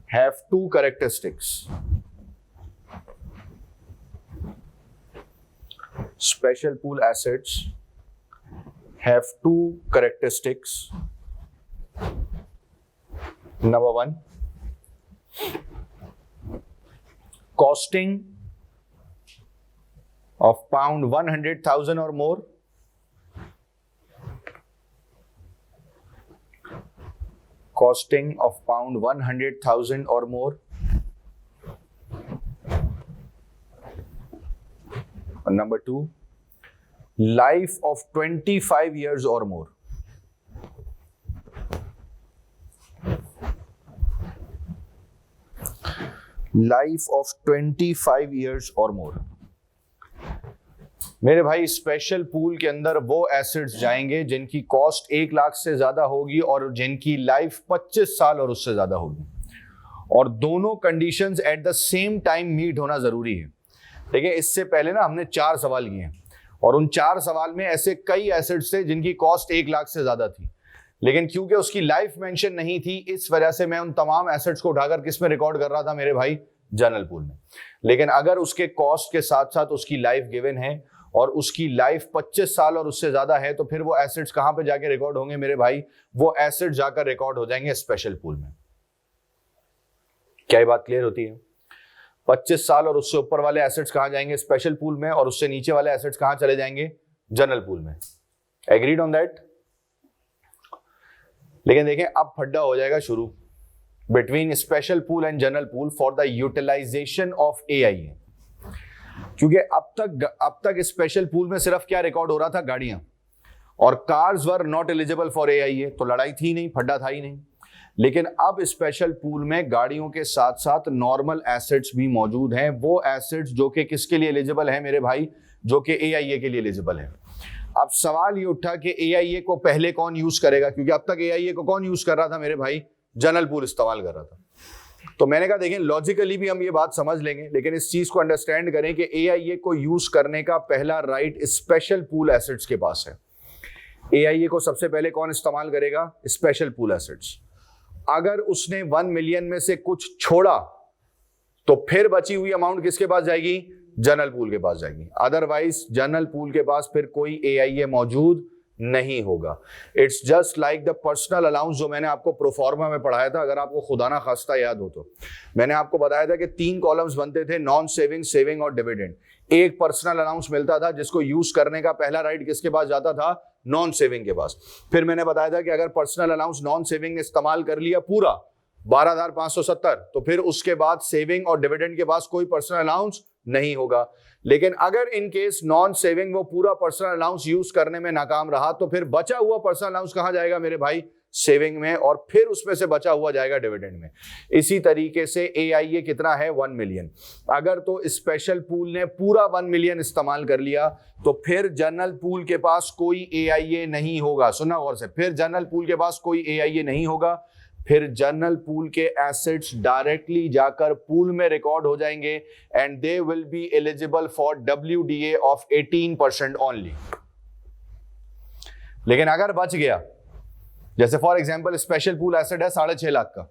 have two characteristics. Special pool acids have two characteristics. Number one, costing of pound 100,000 or more. Costing of pound 100,000 or more. And number two, life of 25 years or more. Life of 25 years or more. मेरे भाई special pool के अंदर वो acids जाएंगे जिनकी cost 1 lakh से ज्यादा होगी और जिनकी लाइफ 25 साल और उससे ज्यादा होगी, और दोनों conditions at the same time meet होना जरूरी है। देखिए इससे पहले ना हमने 4 सवाल किए और उन 4 सवाल में ऐसे कई एसिड्स थे जिनकी कॉस्ट 1 लाख से ज्यादा थी, लेकिन क्योंकि उसकी लाइफ मेंशन नहीं थी इस वजह से मैं उन तमाम एसिड्स को उठाकर किस में रिकॉर्ड कर रहा था मेरे भाई, जनरल पूल में। लेकिन अगर उसके कॉस्ट के साथ साथ उसकी लाइफ गिवन है और उसकी लाइफ 25 साल और उससे ज्यादा है, तो फिर वो एसिड्स कहां पे जाके रिकॉर्ड होंगे मेरे भाई, वो एसिड्स जाकर रिकॉर्ड हो जाएंगे स्पेशल पूल में। क्या ये बात क्लियर होती है? 25 साल और उससे ऊपर वाले एसिड्स कहां जाएंगे, स्पेशल पूल में, और उससे नीचे वाले एसिड्स कहां चले जाएंगे, जनरल पूल में। Agreed on that? लेकिन देखें अब फड्डा हो जाएगा शुरू between special pool and general pool for the utilisation of AIA। क्योंकि अब तक स्पेशल पूल में सिर्फ क्या रिकॉर्ड हो रहा था, गाड़ियां, और cars were not eligible for AIA, तो लड़ाई थी नहीं, फड्डा था ही नहीं। लेकिन अब स्पेशल पूल में गाड़ियों के साथ साथ नॉर्मल एसिड्स भी मौजूद हैं, वो एसिड्स जो कि किसके लिए एलिजिबल है मेरे भाई, जो कि AIA के लिए एलिजिबल है। अब सवाल ये उठा कि AIA को पहले कौन यूज करेगा, क्योंकि अब तक AIA को कौन यूज कर रहा था मेरे भाई, जनरल पूल इस्तेमाल कर रहा था। तो मैंने कहा देखें लॉजिकली भी हम ये बात समझ लेंगे, लेकिन इस चीज को अंडरस्टैंड करें कि AIA को यूज करने का पहला राइट स्पेशल पूल एसिड्स के पास है। AIA को सबसे पहले कौन इस्तेमाल करेगा, स्पेशल पूल एसिड्स। अगर उसने 1 मिलियन में से कुछ छोड़ा तो फिर बची हुई अमाउंट किसके पास जाएगी, जनरल पूल के पास जाएगी। अदरवाइज जनरल पूल के पास फिर कोई AIA मौजूद नहीं होगा। It's just like the personal allowance जो मैंने आपको प्रोफॉर्मा में पढ़ाया था, अगर आपको खुदा ना खास्ता याद हो तो मैंने आपको बताया था कि 3 कॉलम्स बनते थे, नॉन सेविंग, सेविंग और डिविडेंड। एक पर्सनल अलाउंस मिलता था जिसको यूज करने का पहला राइट किसके पास जाता था, नॉन सेविंग के पास। फिर मैंने बताया था कि अगर पर्सनल अलाउंस नॉन सेविंग ने इस्तेमाल कर लिया पूरा 12,570, तो फिर उसके बाद सेविंग और डिविडेंड के पास कोई पर्सनल अलाउंस नहीं होगा। लेकिन अगर इन केस नॉन सेविंग वो पूरा पर्सनल अलाउंस यूज करने में नाकाम रहा, तो फिर बचा हुआ पर्सनल अलाउंस कहां जाएगा मेरे भाई, सेविंग में, और फिर उसमें से बचा हुआ जाएगा डिविडेंड में। इसी तरीके से AIA कितना है, 1 मिलियन। अगर तो स्पेशल पूल ने पूरा 1 मिलियन इस्तेमाल कर लिया तो फिर जनरल पूल के पास कोई AIA नहीं होगा। सुना गौर से, फिर जनरल पूल के पास कोई AIA नहीं होगा। फिर जनरल पूल के एसिड्स डायरेक्टली जाकर पूल में रिकॉर्ड हो जाएंगे and they will be eligible for WDA of 18% only. लेकिन अगर बच गया, जैसे for example special pool acid है 6.5 लाख का,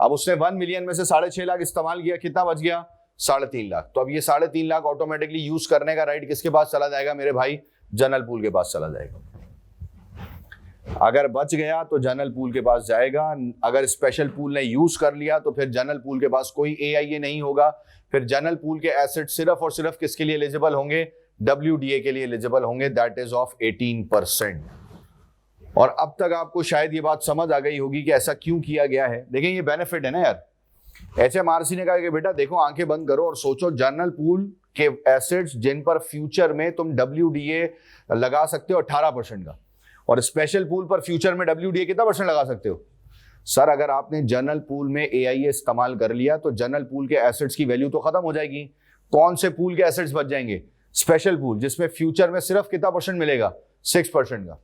अब उसने 1 मिलियन में से 6.5 लाख इस्तेमाल किया, कितना बच गया, 3.5 लाख। तो अब ये 3.5 लाख ऑटोमेटिकली यूज करने का राइट किसके पास चला जाएगा मेरे भाई, जनरल पूल के पास चला जाएगा। अगर बच गया तो जनरल पूल के पास जाएगा, अगर स्पेशल पूल ने यूज कर लिया तो फिर जनरल पूल के पास कोई AIA नहीं होगा। फिर जनरल पूल के एसिड सिर्फ और सिर्फ किसके लिए एलिजिबल होंगे, WDA के लिए एलिजिबल होंगे, दैट इज ऑफ 18%। और अब तक आपको शायद ये बात समझ आ गई होगी कि ऐसा क्यों किया गया है। देखिए ये बेनिफिट है ना यार, HMRC ने कहा कि बेटा देखो आंखें बंद करो और सोचो, जनरल पूल के एसिड्स जिन पर फ्यूचर में तुम WDA लगा सकते हो 18% का, और स्पेशल पूल पर फ्यूचर में WDA कितना % लगा सकते हो। सर अगर आपने जनरल पूल में AIA इस्तेमाल कर लिया तो जनरल पूल के एसिड्स की वैल्यू तो खत्म हो जाएगी। कौन से पूल के एसिड्स बच जाएंगे, स्पेशल पूल, जिसमें फ्यूचर में सिर्फ कितना % मिलेगा, 6% का,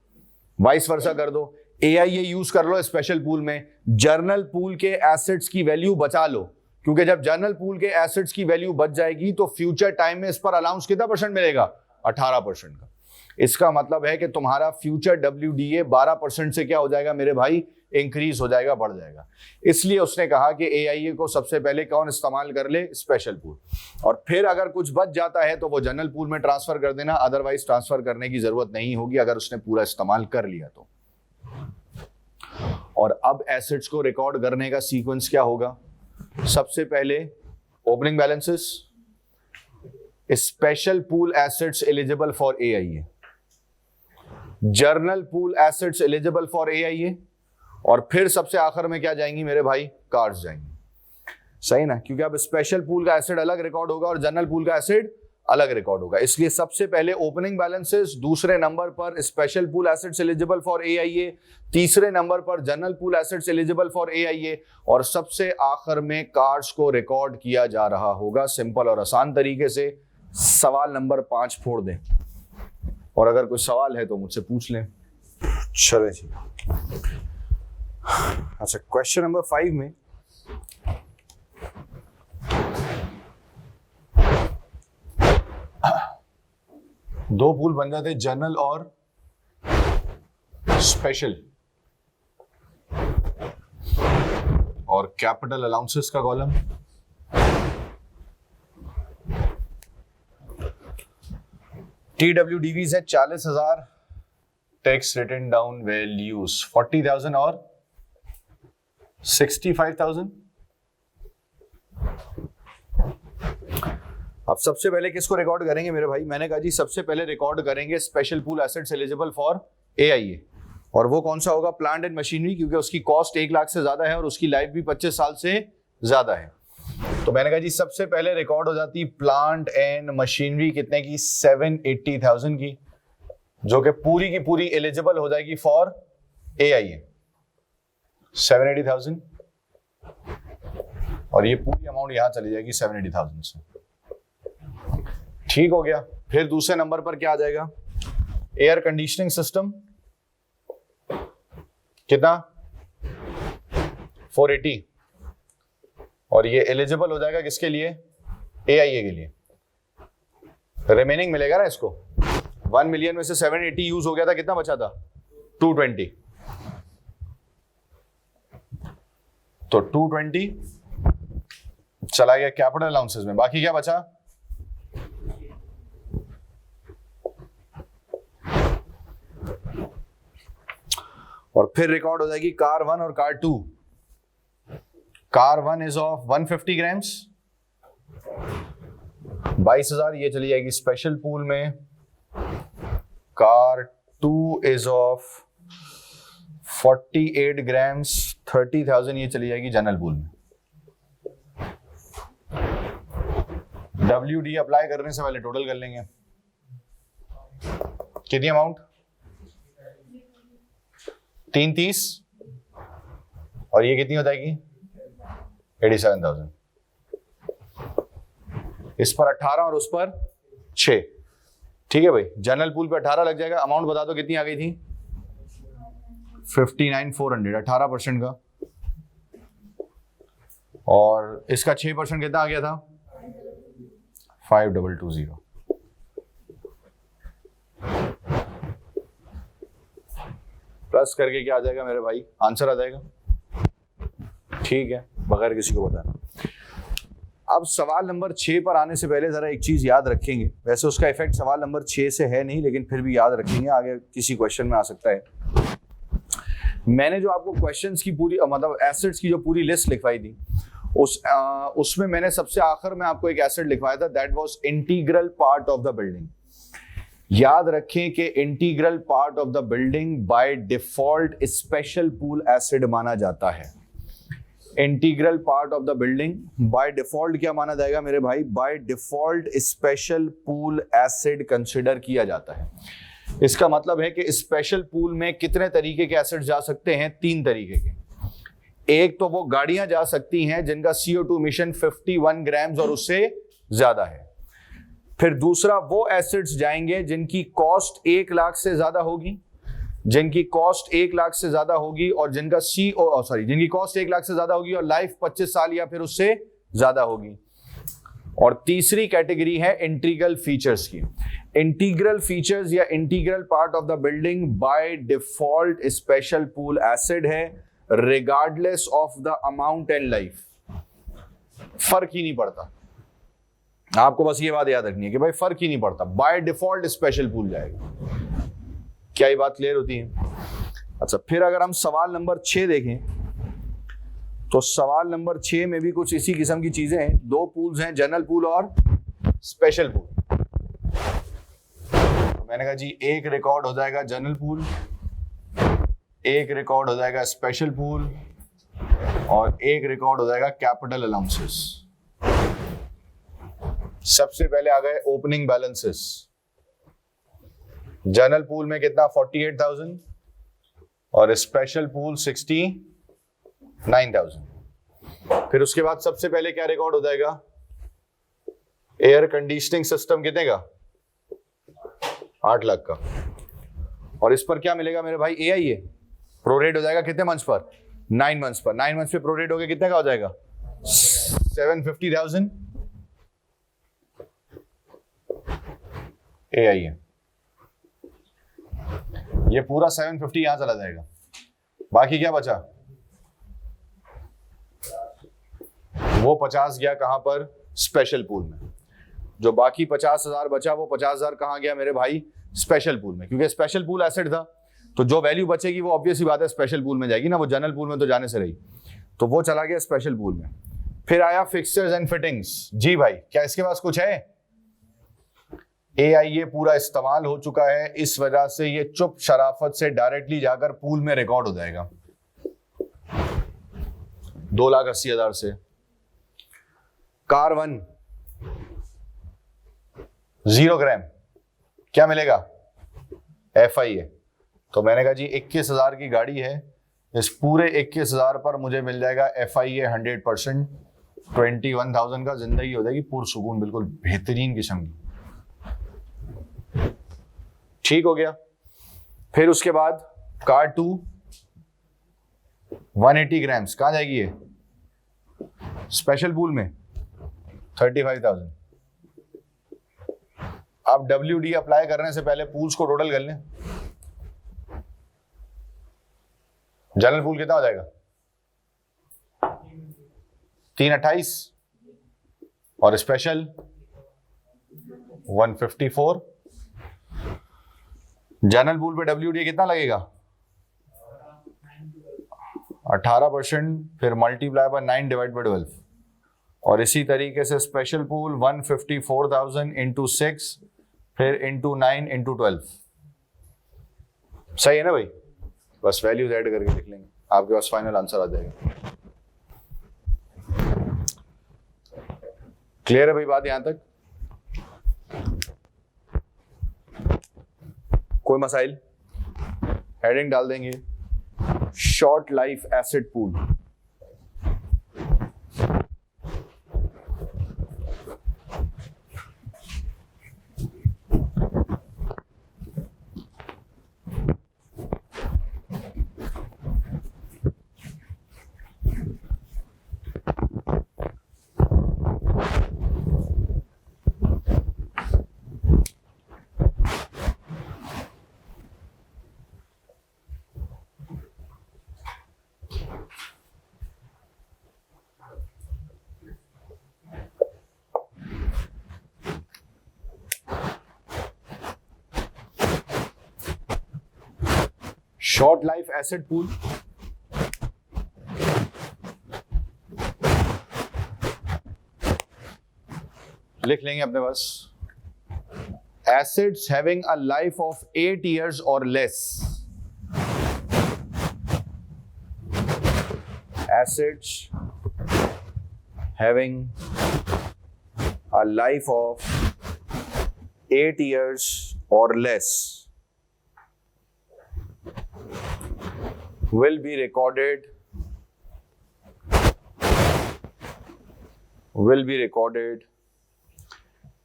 वाइस वर्सा कर दो। AIA यूज कर लो स्पेशल पूल में, जर्नल पूल के एसेट्स की वैल्यू बचा लो, क्योंकि जब जर्नल पूल के एसेट्स की वैल्यू बच जाएगी तो फ्यूचर टाइम में इस पर अलाउंस कितना परसेंट मिलेगा? 18% का। इसका मतलब है कि तुम्हारा फ्यूचर WDA 12% से क्या हो जाएगा मेरे भाई? इंक्रीज हो जाएगा, बढ़ जाएगा। इसलिए उसने कहा कि AIA को सबसे पहले कौन इस्तेमाल कर ले? Special pool. और फिर अगर कुछ बच जाता है तो वो जनरल पूल में ट्रांसफर कर देना, अदरवाइज ट्रांसफर करने की जरूरत नहीं होगी अगर उसने पूरा इस्तेमाल कर लिया तो। और अब एसेट्स को रिकॉर्ड करने का सीक्वेंस क्या होगा? सबसे पहले opening balances, special pool assets eligible for AIA, journal pool assets eligible for AIA, और फिर सबसे आखिर में क्या जाएंगी मेरे भाई? कार्ड्स जाएंगी। सही ना? क्योंकि अब स्पेशल पूल का एसेट अलग रिकॉर्ड होगा और जनरल पूल का एसेट अलग रिकॉर्ड होगा। इसलिए सबसे पहले ओपनिंग बैलेंसेस, दूसरे नंबर पर special pool assets eligible for AIA, तीसरे नंबर पर general pool assets eligible for AIA, और सबसे आखिर में कार्ड्स को रिकॉर्ड किया जा रहा होगा सिंपल और आसान तरीके से। सवाल नंबर 5 फोड़ दें, और अगर कोई सवाल है तो मुझसे पूछ लें। चले जी। अच्छा, क्वेश्चन नंबर 5 में दो पूल बन जाते, जनरल और स्पेशल, और कैपिटल अलाउंसेस का कॉलम। TWDVs है 40,000, टैक्स रिटन डाउन वैल्यूज 40,000 और 65,000। अब सबसे पहले किसको रिकॉर्ड करेंगे मेरे भाई? मैंने कहा जी सबसे पहले रिकॉर्ड करेंगे special pool assets eligible for AIA, और वो कौन सा होगा? प्लांट एंड मशीनरी, क्योंकि उसकी कॉस्ट 1 लाख से ज्यादा है और उसकी लाइफ भी 25 साल से ज्यादा है। तो मैंने कहा जी सबसे पहले रिकॉर्ड हो जाती प्लांट एंड मशीनरी, कितने की? 780,000 की, जो कि पूरी की पूरी एलिजिबल हो जाएगी फॉर AIA। 780,000, और ये पूरी अमाउंट यहां चली जाएगी 780,000 से। ठीक हो गया। फिर दूसरे नंबर पर क्या आ जाएगा? एयर कंडीशनिंग सिस्टम, कितना? 480, और ये एलिजिबल हो जाएगा किसके लिए? AIA के लिए। रिमेनिंग मिलेगा ना इसको। 1 मिलियन में से 780 यूज हो गया था, कितना बचा था? 220। तो 220 चला गया कैपिटल अलाउंसेस में। बाकी क्या बचा? और फिर रिकॉर्ड हो जाएगी कार 1 और car 2। Car 1 is of 150 grams, 22,000, ये चली जाएगी स्पेशल पूल में। कार 2 इज ऑफ 48 ग्राम्स, 30,000, ये चली जाएगी जनरल पूल में। WD अप्लाई करने से पहले टोटल कर लेंगे। कितनी अमाउंट? 330, और ये कितनी हो जाएगी? 87,000। इस पर 18 और उस पर 6। ठीक है भाई, जनरल पूल पे 18 लग जाएगा। अमाउंट बता दो कितनी आ गई थी? 59,400, 18% का, और इसका 6% कितना आ गया था? 5220। प्लस करके क्या आ जाएगा मेरे भाई? आंसर आ जाएगा। ठीक है, बगैर किसी को बताना। अब सवाल नंबर 6 पर आने से पहले जरा एक चीज याद रखेंगे। वैसे उसका इफेक्ट सवाल नंबर 6 से है नहीं, लेकिन फिर भी याद रखेंगे, आगे किसी क्वेश्चन में आ सकता है। मैंने जो आपको क्वेश्चंस की पूरी मतलब एसेट्स की जो पूरी लिस्ट लिखवाई थी, उसमें मैंने सबसे आखिर में आपको एक एसेट लिखवाया था, that was integral part of the building. याद रखें कि integral part of the building by default special pool acid माना जाता है। Integral part of the building by default क्या माना जाएगा मेरे भाई? Bye default special pool acid consider किया जाता है। इसका मतलब है कि स्पेशल पूल में कितने तरीके के एसिड जा सकते हैं? 3 तरीके के। एक तो वो गाड़ियां जा सकती हैं जिनका CO2 इमिशन 51 ग्राम्स और उससे ज्यादा है। फिर दूसरा वो एसेट्स जाएंगे जिनकी कॉस्ट 1 लाख से ज्यादा होगी, जिनकी कॉस्ट 1 लाख से ज्यादा होगी और जिनका जिनकी कॉस्ट 1 लाख से ज्यादा होगी और लाइफ 25 साल या फिर उससे ज्यादा होगी। और तीसरी कैटेगरी है इंटीग्रल फीचर्स की। इंटीग्रल फीचर्स या integral part of the building by default special pool asset है, regardless of the amount and life. फर्क ही नहीं पड़ता, आपको बस ये बात याद रखनी है कि भाई फर्क ही नहीं पड़ता, बाय डिफॉल्ट स्पेशल पूल जाएगा। क्या ये बात क्लियर होती है? अच्छा, फिर अगर हम सवाल नंबर 6 देखें तो सवाल नंबर 6 में भी कुछ इसी किस्म की चीजें हैं। 2 पूल्स हैं, जनरल पूल और स्पेशल पूल। तो मैंने कहा जी एक रिकॉर्ड हो जाएगा जनरल पूल, एक रिकॉर्ड हो जाएगा स्पेशल पूल और एक रिकॉर्ड हो जाएगा कैपिटल अलाउंसेस। सबसे पहले आ गए ओपनिंग बैलेंसेस। जनरल पूल में कितना 48,000 और स्पेशल पूल 69,000। फिर उसके बाद सबसे पहले क्या रिकॉर्ड हो जाएगा? एयर कंडीशनिंग सिस्टम कितने का? 8 लाख का। और इस पर क्या मिलेगा मेरे भाई? AIA प्रोरेट हो जाएगा कितने मंथ्स पर? 9 मंथ्स पर। 9 मंथ्स पे प्रोरेट हो गया कितने का हो जाएगा? 750,000 AIA। ये पूरा 750 यहां चला जाएगा। बाकी क्या बचा? वो 50 गया कहां पर? स्पेशल पूल में। जो बाकी 50,000 बचा वो 50,000 कहां गया मेरे भाई? स्पेशल पूल में। क्योंकि स्पेशल पूल एसेट था तो जो वैल्यू बचेगी वो ऑब्वियस ही बात है स्पेशल पूल में जाएगी ना, वो जनरल पूल में तो जाने से रही, तो वो चला गया स्पेशल पूल में। फिर आया फिक्सचर्स एंड फिटिंग्स। जी भाई क्या इसके पास कुछ है? AIA पूरा इस्तेमाल हो चुका है, इस वजह से ये चुप शराफत से डायरेक्टली जाकर पूल में रिकॉर्ड हो जाएगा 2,80,000 से। कार 1 0 ग्राम क्या मिलेगा? FIA। तो मैंने कहा जी 21,000 की गाड़ी है, इस पूरे 21,000 पर मुझे मिल जाएगा FIA 100%। 21,000 का जिंदगी हो जाएगी पुरसुकून, बिल्कुल बेहतरीन किस्म की। ठीक हो गया। फिर उसके बाद कार 2 180 ग्राम्स कहां जाएगी ये? स्पेशल पूल में 35,000। अब WD अप्लाई करने से पहले पूल्स को टोटल कर लें। जनरल पूल कितना हो जाएगा? 328 और स्पेशल 154। जनरल पूल पे WD कितना लगेगा? 18%, फिर मल्टीप्लाई बाय 9 डिवाइड बाय 12। और इसी तरीके से स्पेशल पूल 154,000 इंटू 6 फिर इंटू 9 इंटू 12। सही है ना भाई? बस वैल्यूज ऐड करके लिख लेंगे, आपके पास फाइनल आंसर आ जाएगा। क्लियर है भाई बात यहां तक? कोई मसाइल? हेडिंग डाल देंगे short life asset pool. Short life asset pool लिख लेंगे अपने पास। Assets having a life of 8 years और less. Assets having a life of 8 years or less will be recorded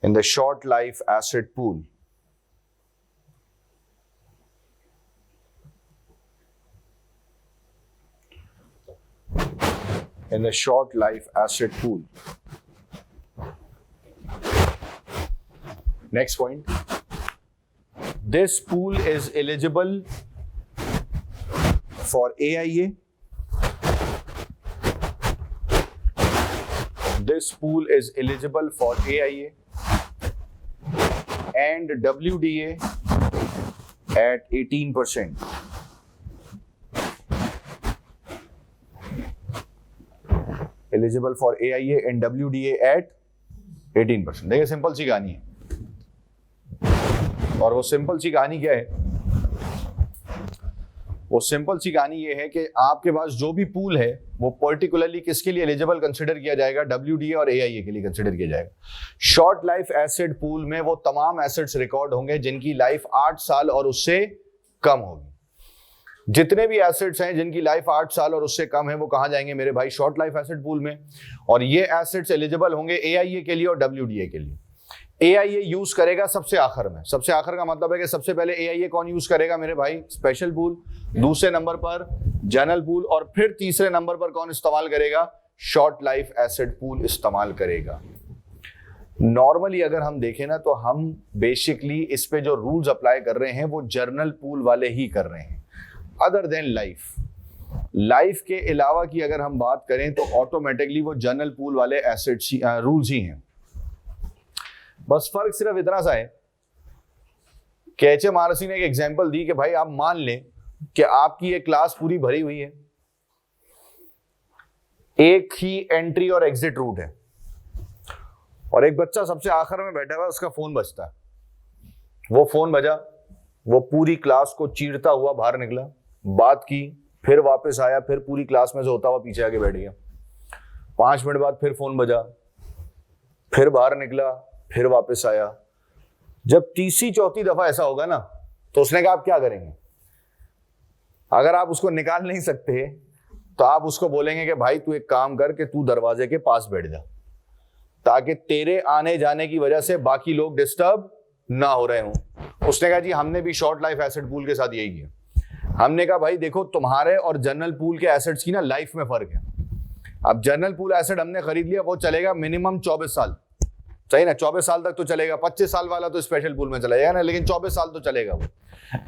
in the short life asset pool. In the short life asset pool. Next point. This pool is eligible for AIA. This pool is eligible for AIA and WDA at 18%. Eligible for AIA and WDA at 18%. देखिए simple सी कहानी है, और वो simple सी कहानी क्या है? वो simple सी कहानी ये है कि आपके पास जो भी पूल है वो पर्टिकुलरली किसके लिए एलिजिबल कंसिडर किया जाएगा? WDA और AIA के लिए कंसिडर किया जाएगा। शॉर्ट लाइफ एसेट पूल में वो तमाम एसेट्स रिकॉर्ड होंगे जिनकी लाइफ 8 साल और उससे कम होगी। जितने भी एसेट्स हैं जिनकी लाइफ 8 साल और उससे कम है वो कहां जाएंगे मेरे भाई? शॉर्ट लाइफ एसेट पूल में। और ये एसेट्स एलिजिबल होंगे AIA के लिए और WDA के लिए। AIA यूज करेगा सबसे आखिर में। सबसे आखिर का मतलब है कि सबसे पहले AIA कौन यूज करेगा मेरे भाई? Special pool. दूसरे नंबर पर जनरल पूल, और फिर तीसरे नंबर पर कौन इस्तेमाल करेगा? शॉर्ट लाइफ एसेट पूल इस्तेमाल करेगा। नॉर्मली अगर हम देखें ना तो हम बेसिकली इस पे जो रूल्स अप्लाई कर रहे हैं वो जर्नल पूल वाले ही कर रहे हैं, अदर देन लाइफ के अलावा की अगर हम बात करें तो ऑटोमेटिकली वो जनरल पूल वाले एसेट्स रूल्स ही हैं। बस फर्क सिर्फ इतना सा है कि HMRC ने एक एग्जांपल दी कि भाई आप मान लें कि आपकी ये क्लास पूरी भरी हुई है, एक ही एंट्री और एग्जिट रूट है, और एक बच्चा सबसे आखिर में बैठा हुआ है, उसका फोन बजता है। वो फोन बजा, वो पूरी क्लास को चीरता हुआ बाहर निकला, बात की, फिर वापस आया, फिर पूरी क्लास में से होता हुआ पीछे आके बैठ गया। 5 मिनट बाद फिर फोन बजा, फिर बाहर निकला, फिर वापस आया। जब तीसरी चौथी दफा ऐसा होगा ना तो उसने कहा आप क्या करेंगे? अगर आप उसको निकाल नहीं सकते तो आप उसको बोलेंगे कि भाई तू एक काम कर कि तू दरवाजे के पास बैठ जा, ताकि तेरे आने जाने की वजह से बाकी लोग डिस्टर्ब ना हो रहे हों। उसने कहा जी हमने भी शॉर्ट लाइफ एसेट पूल के साथ यही किया। हमने कहा भाई देखो तुम्हारे और जनरल पूल के एसेट्स की ना लाइफ में फर्क है। अब जनरल पूल एसेट हमने खरीद लिया, वो चलेगा मिनिमम 24 साल, सही ना? 24 साल तक तो चलेगा। 25 साल वाला तो स्पेशल पूल में चला जाएगा ना, लेकिन 24 साल तो चलेगा वो।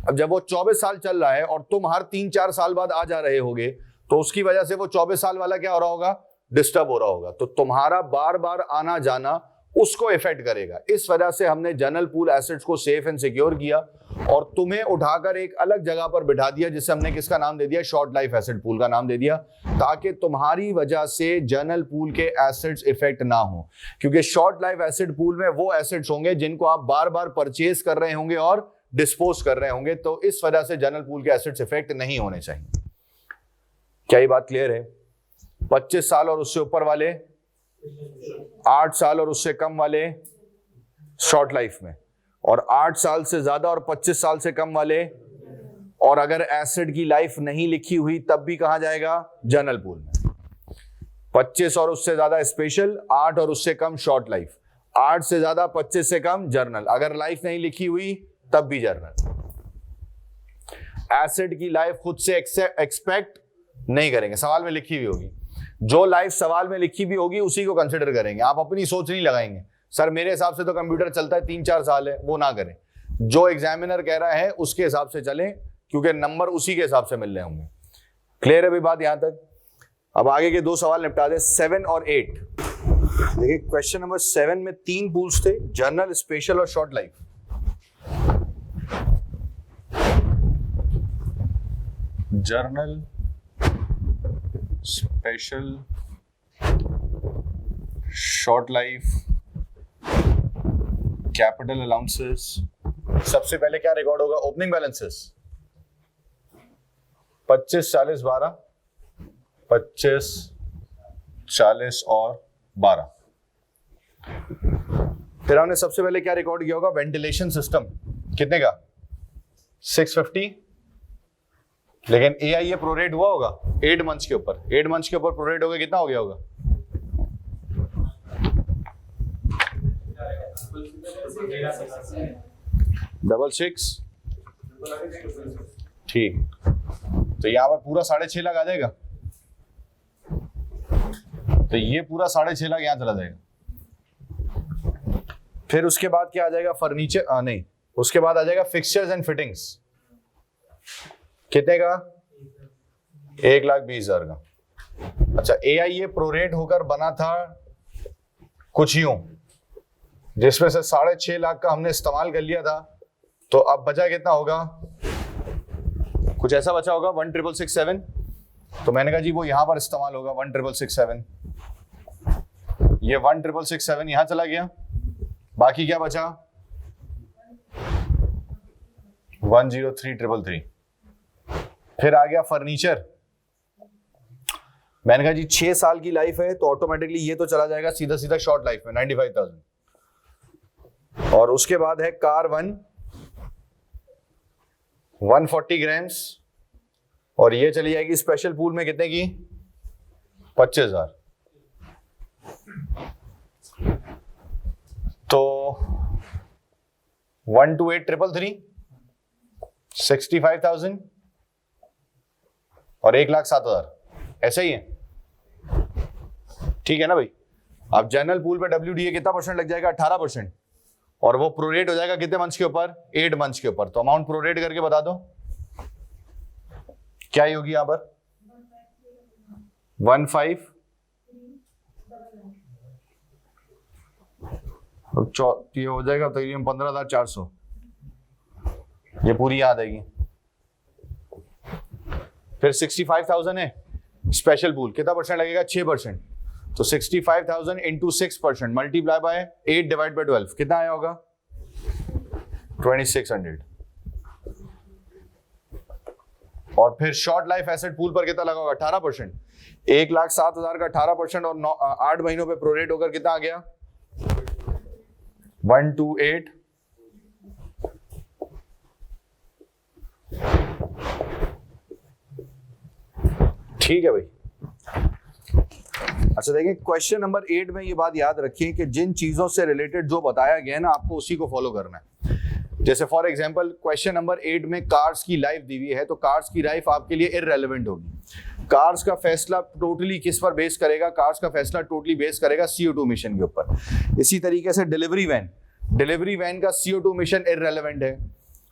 अब जब वो 24 साल चल रहा है और तुम हर 3-4 साल बाद आ जा रहे होगे तो उसकी वजह से वो 24 साल वाला क्या हो रहा होगा? डिस्टर्ब हो रहा होगा। तो तुम्हारा बार बार आना जाना उसको इफेक्ट करेगा। इस वजह से हमने जनरल पूल एसेट्स को सेफ एंड सिक्योर किया और तुम्हें उठाकर एक अलग जगह पर बिठा दिया, जिसे हमने किसका नाम दे दिया? शॉर्ट लाइफ एसेट पूल का नाम दे दिया, ताकि तुम्हारी वजह से जनरल पूल के एसेट्स इफेक्ट ना हो। क्योंकि शॉर्ट लाइफ एसेट पूल में वो एसेट्स होंगे जिनको आप बार बार परचेज कर रहे होंगे और डिस्पोज कर रहे होंगे, तो इस वजह से जनरल पूल के एसेट्स इफेक्ट नहीं होने चाहिए। क्या ये बात क्लियर है? 25 साल और उससे ऊपर वाले, 8 साल और उससे कम वाले शॉर्ट लाइफ में, और 8 साल से ज्यादा और 25 साल से कम वाले, और अगर एसेट की लाइफ नहीं लिखी हुई तब भी कहां जाएगा? जनरल पूल में। 25 और उससे ज्यादा स्पेशल, 8 और उससे कम शॉर्ट लाइफ, 8 से ज्यादा 25 से कम जनरल, अगर लाइफ नहीं लिखी हुई तब भी जनरल। एसेट की लाइफ खुद से एक्सपेक्ट नहीं करेंगे, सवाल में लिखी हुई होगी। जो लाइफ सवाल में लिखी भी होगी उसी को कंसिडर करेंगे। आप अपनी सोच नहीं लगाएंगे, सर मेरे हिसाब से तो कंप्यूटर चलता है 3-4 साल है, वो ना करें। जो एग्जामिनर कह रहा है उसके हिसाब से चलें, क्योंकि नंबर उसी के हिसाब से मिल रहे होंगे। क्लियर है अभी बात यहां तक? अब आगे के 2 सवाल निपटा दे, 7 और 8। देखिए क्वेश्चन नंबर 7 में 3 पूल्स थे, जनरल, स्पेशल और short life. Journal, special, short life, capital allowances. सबसे पहले क्या रिकॉर्ड होगा? ओपनिंग बैलेंसेस 25, 40, 12, 25, 40 और 12। फिर हमने सबसे पहले क्या रिकॉर्ड किया होगा? वेंटिलेशन सिस्टम, कितने का? 650। लेकिन AIA प्रोरेट हुआ होगा 8 मंथ्स के ऊपर। 8 मंथ्स के ऊपर प्रोरेट हो गया, कितना हो गया होगा? 66, ठीक। तो यहाँ पर पूरा 6.5 लाख आ जाएगा, तो ये पूरा 6.5 लाख यहाँ चला जाएगा। फिर उसके बाद क्या आ जाएगा, फर्नीचर नहीं, उसके बाद आ जाएगा फिक्सचर्स एंड फिटिंग्स, कितने का, 1,20,000 का। अच्छा, AI ये प्रोरेट होकर बना था कुछ यूं, जिसमें से 6.5 लाख का हमने इस्तेमाल कर लिया था, तो अब बचा कितना होगा, कुछ ऐसा बचा होगा 1,667। तो मैंने कहा जी वो यहां पर इस्तेमाल होगा 1,667, ये 1,667 यहां चला गया, बाकी क्या बचा 103,333। फिर आ गया फर्नीचर, मैंने कहा जी 6 साल की लाइफ है, तो ऑटोमेटिकली ये तो चला जाएगा सीधा सीधा शॉर्ट लाइफ में 95,000। और उसके बाद है कार 140 ग्राम्स, और ये चली जाएगी स्पेशल पूल में कितने की, 25,000। तो 128,333, 65,000 और 1,07,000, ऐसा ही है, ठीक है ना भाई। अब जनरल पूल पे WDA कितना परसेंट लग जाएगा, 18%, और वो प्रोरेट हो जाएगा कितने मंथ्स के ऊपर, 8 मंथ्स के ऊपर। तो अमाउंट प्रोरेट करके बता दो क्या ही होगी यहां पर, 15, ये हो जाएगा तकरीबन 15,400, ये पूरी याद आएगी। फिर 65,000 है स्पेशल पूल, कितना परसेंट लगेगा, 6%। तो 65,000 into 6% multiply by 8 divide by 12, कितना आया होगा, 2600। और फिर शॉर्ट लाइफ एसेट पूल पर कितना लगा होगा, 18%। 1,07,000 का 18% और 8 महीनों पे प्रोरेट होकर कितना आ गया, 128। ठीक है भाई। अच्छा देखिए, क्वेश्चन नंबर 8 में ये बात याद रखिए कि जिन चीजों से रिलेटेड जो बताया गया है ना, आपको उसी को फॉलो करना है। जैसे फॉर एग्जांपल क्वेश्चन नंबर 8 में कार्स की लाइफ दी हुई है, तो कार्स की लाइफ आपके लिए इररेलेवेंट होगी। कार्स का फैसला टोटली किस पर बेस करेगा, कार्स का फैसला टोटली बेस करेगा CO2 मिशन के ऊपर। इसी तरीके से डिलीवरी वैन का CO2 मिशन इररेलेवेंट है।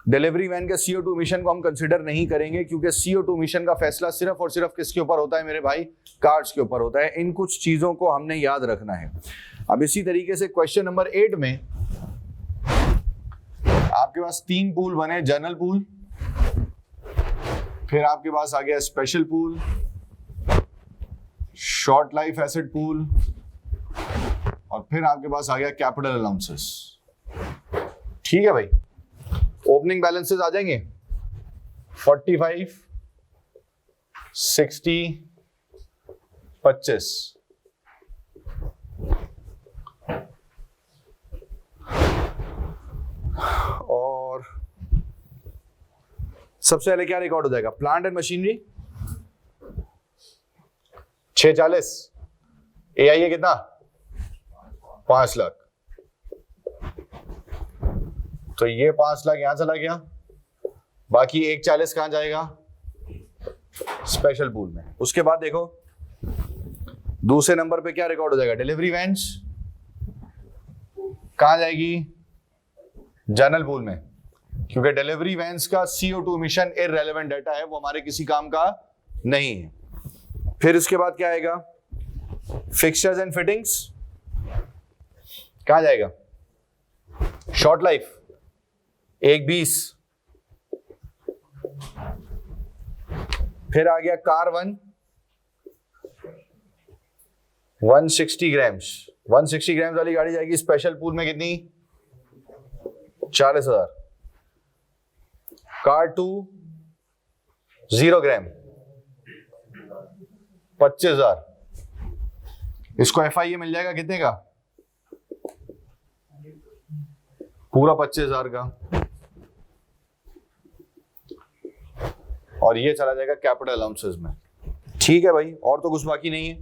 डिलीवरी वैन के CO2 मिशन को हम कंसिडर नहीं करेंगे, क्योंकि CO2 मिशन का फैसला सिर्फ और सिर्फ किसके ऊपर होता है मेरे भाई, कार्स के ऊपर होता है। इन कुछ चीजों को हमने याद रखना है। अब इसी तरीके से क्वेश्चन नंबर 8 में आपके पास 3 पूल बने, जनरल पूल, फिर आपके पास आ गया special pool, short life asset pool, और फिर आपके पास आ गया कैपिटल अलाउंसेस। ठीक है भाई। ओपनिंग बैलेंसेस आ जाएंगे 45, 60, 25। और सबसे पहले क्या रिकॉर्ड हो जाएगा, प्लांट एंड मशीनरी 640, AIA कितना 5 लाख, तो ये 5 लाख यहां चला गया, बाकी 140 कहां जाएगा, स्पेशल पूल में। उसके बाद देखो दूसरे नंबर पे क्या रिकॉर्ड हो जाएगा, डिलीवरी वैन्स कहां जाएगी, जनरल पूल में, क्योंकि डिलीवरी वैन्स का CO2 मिशन इररेलेवेंट डाटा है, वो हमारे किसी काम का नहीं है। फिर उसके बाद क्या आएगा, फिक्सचर्स एंड फिटिंग्स कहां जाएगा, शॉर्ट लाइफ 120। फिर आ गया कार 160 ग्राम्स, 160 ग्राम्स वाली गाड़ी जाएगी स्पेशल पूल में कितनी, 40,000। कार 2 0 ग्राम 25,000। इसको FIA मिल जाएगा कितने का, पूरा 25,000 का, और ये चला जाएगा कैपिटल अलाउंसेस में। ठीक है भाई, और तो कुछ बाकी नहीं है।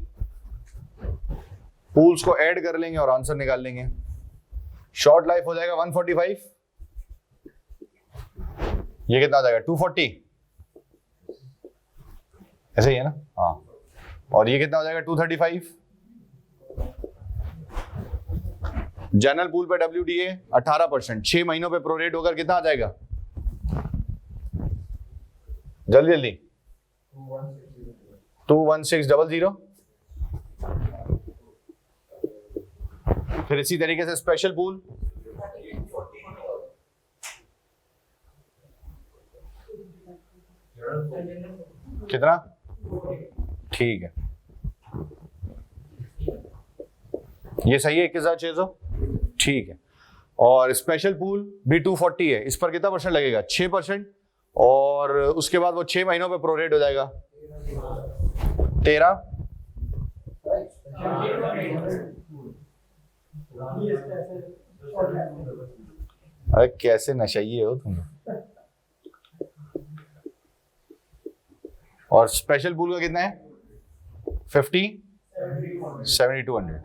पूल्स को ऐड कर लेंगे और आंसर निकाल लेंगे। शॉर्ट लाइफ हो जाएगा 145, ये कितना आ जाएगा 240, ऐसे ही है ना? हाँ, और ये कितना हो जाएगा 235। जनरल पूल पे WDA 18%, 6 महीनों पे प्रोरेट होकर कितना आ जाएगा? जल्दी जल्दी 21600। फिर इसी तरीके से स्पेशल पूल, कितना? ठीक है, ये सही है 21,600, ठीक है। और स्पेशल पूल भी 240 है, इस पर कितना परसेंट लगेगा? 6%, और उसके बाद वो 6 महीनों पे प्रोरेट हो जाएगा 13। अरे कैसे नशाइए हो तुम। और स्पेशल पूल का कितना है? 50, 7200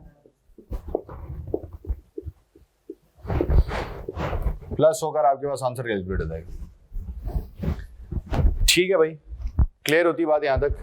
प्लस होकर आपके पास आंसर कैलकुलेट हो जाएगा। ठीक है भाई, क्लियर होती बात यहां तक?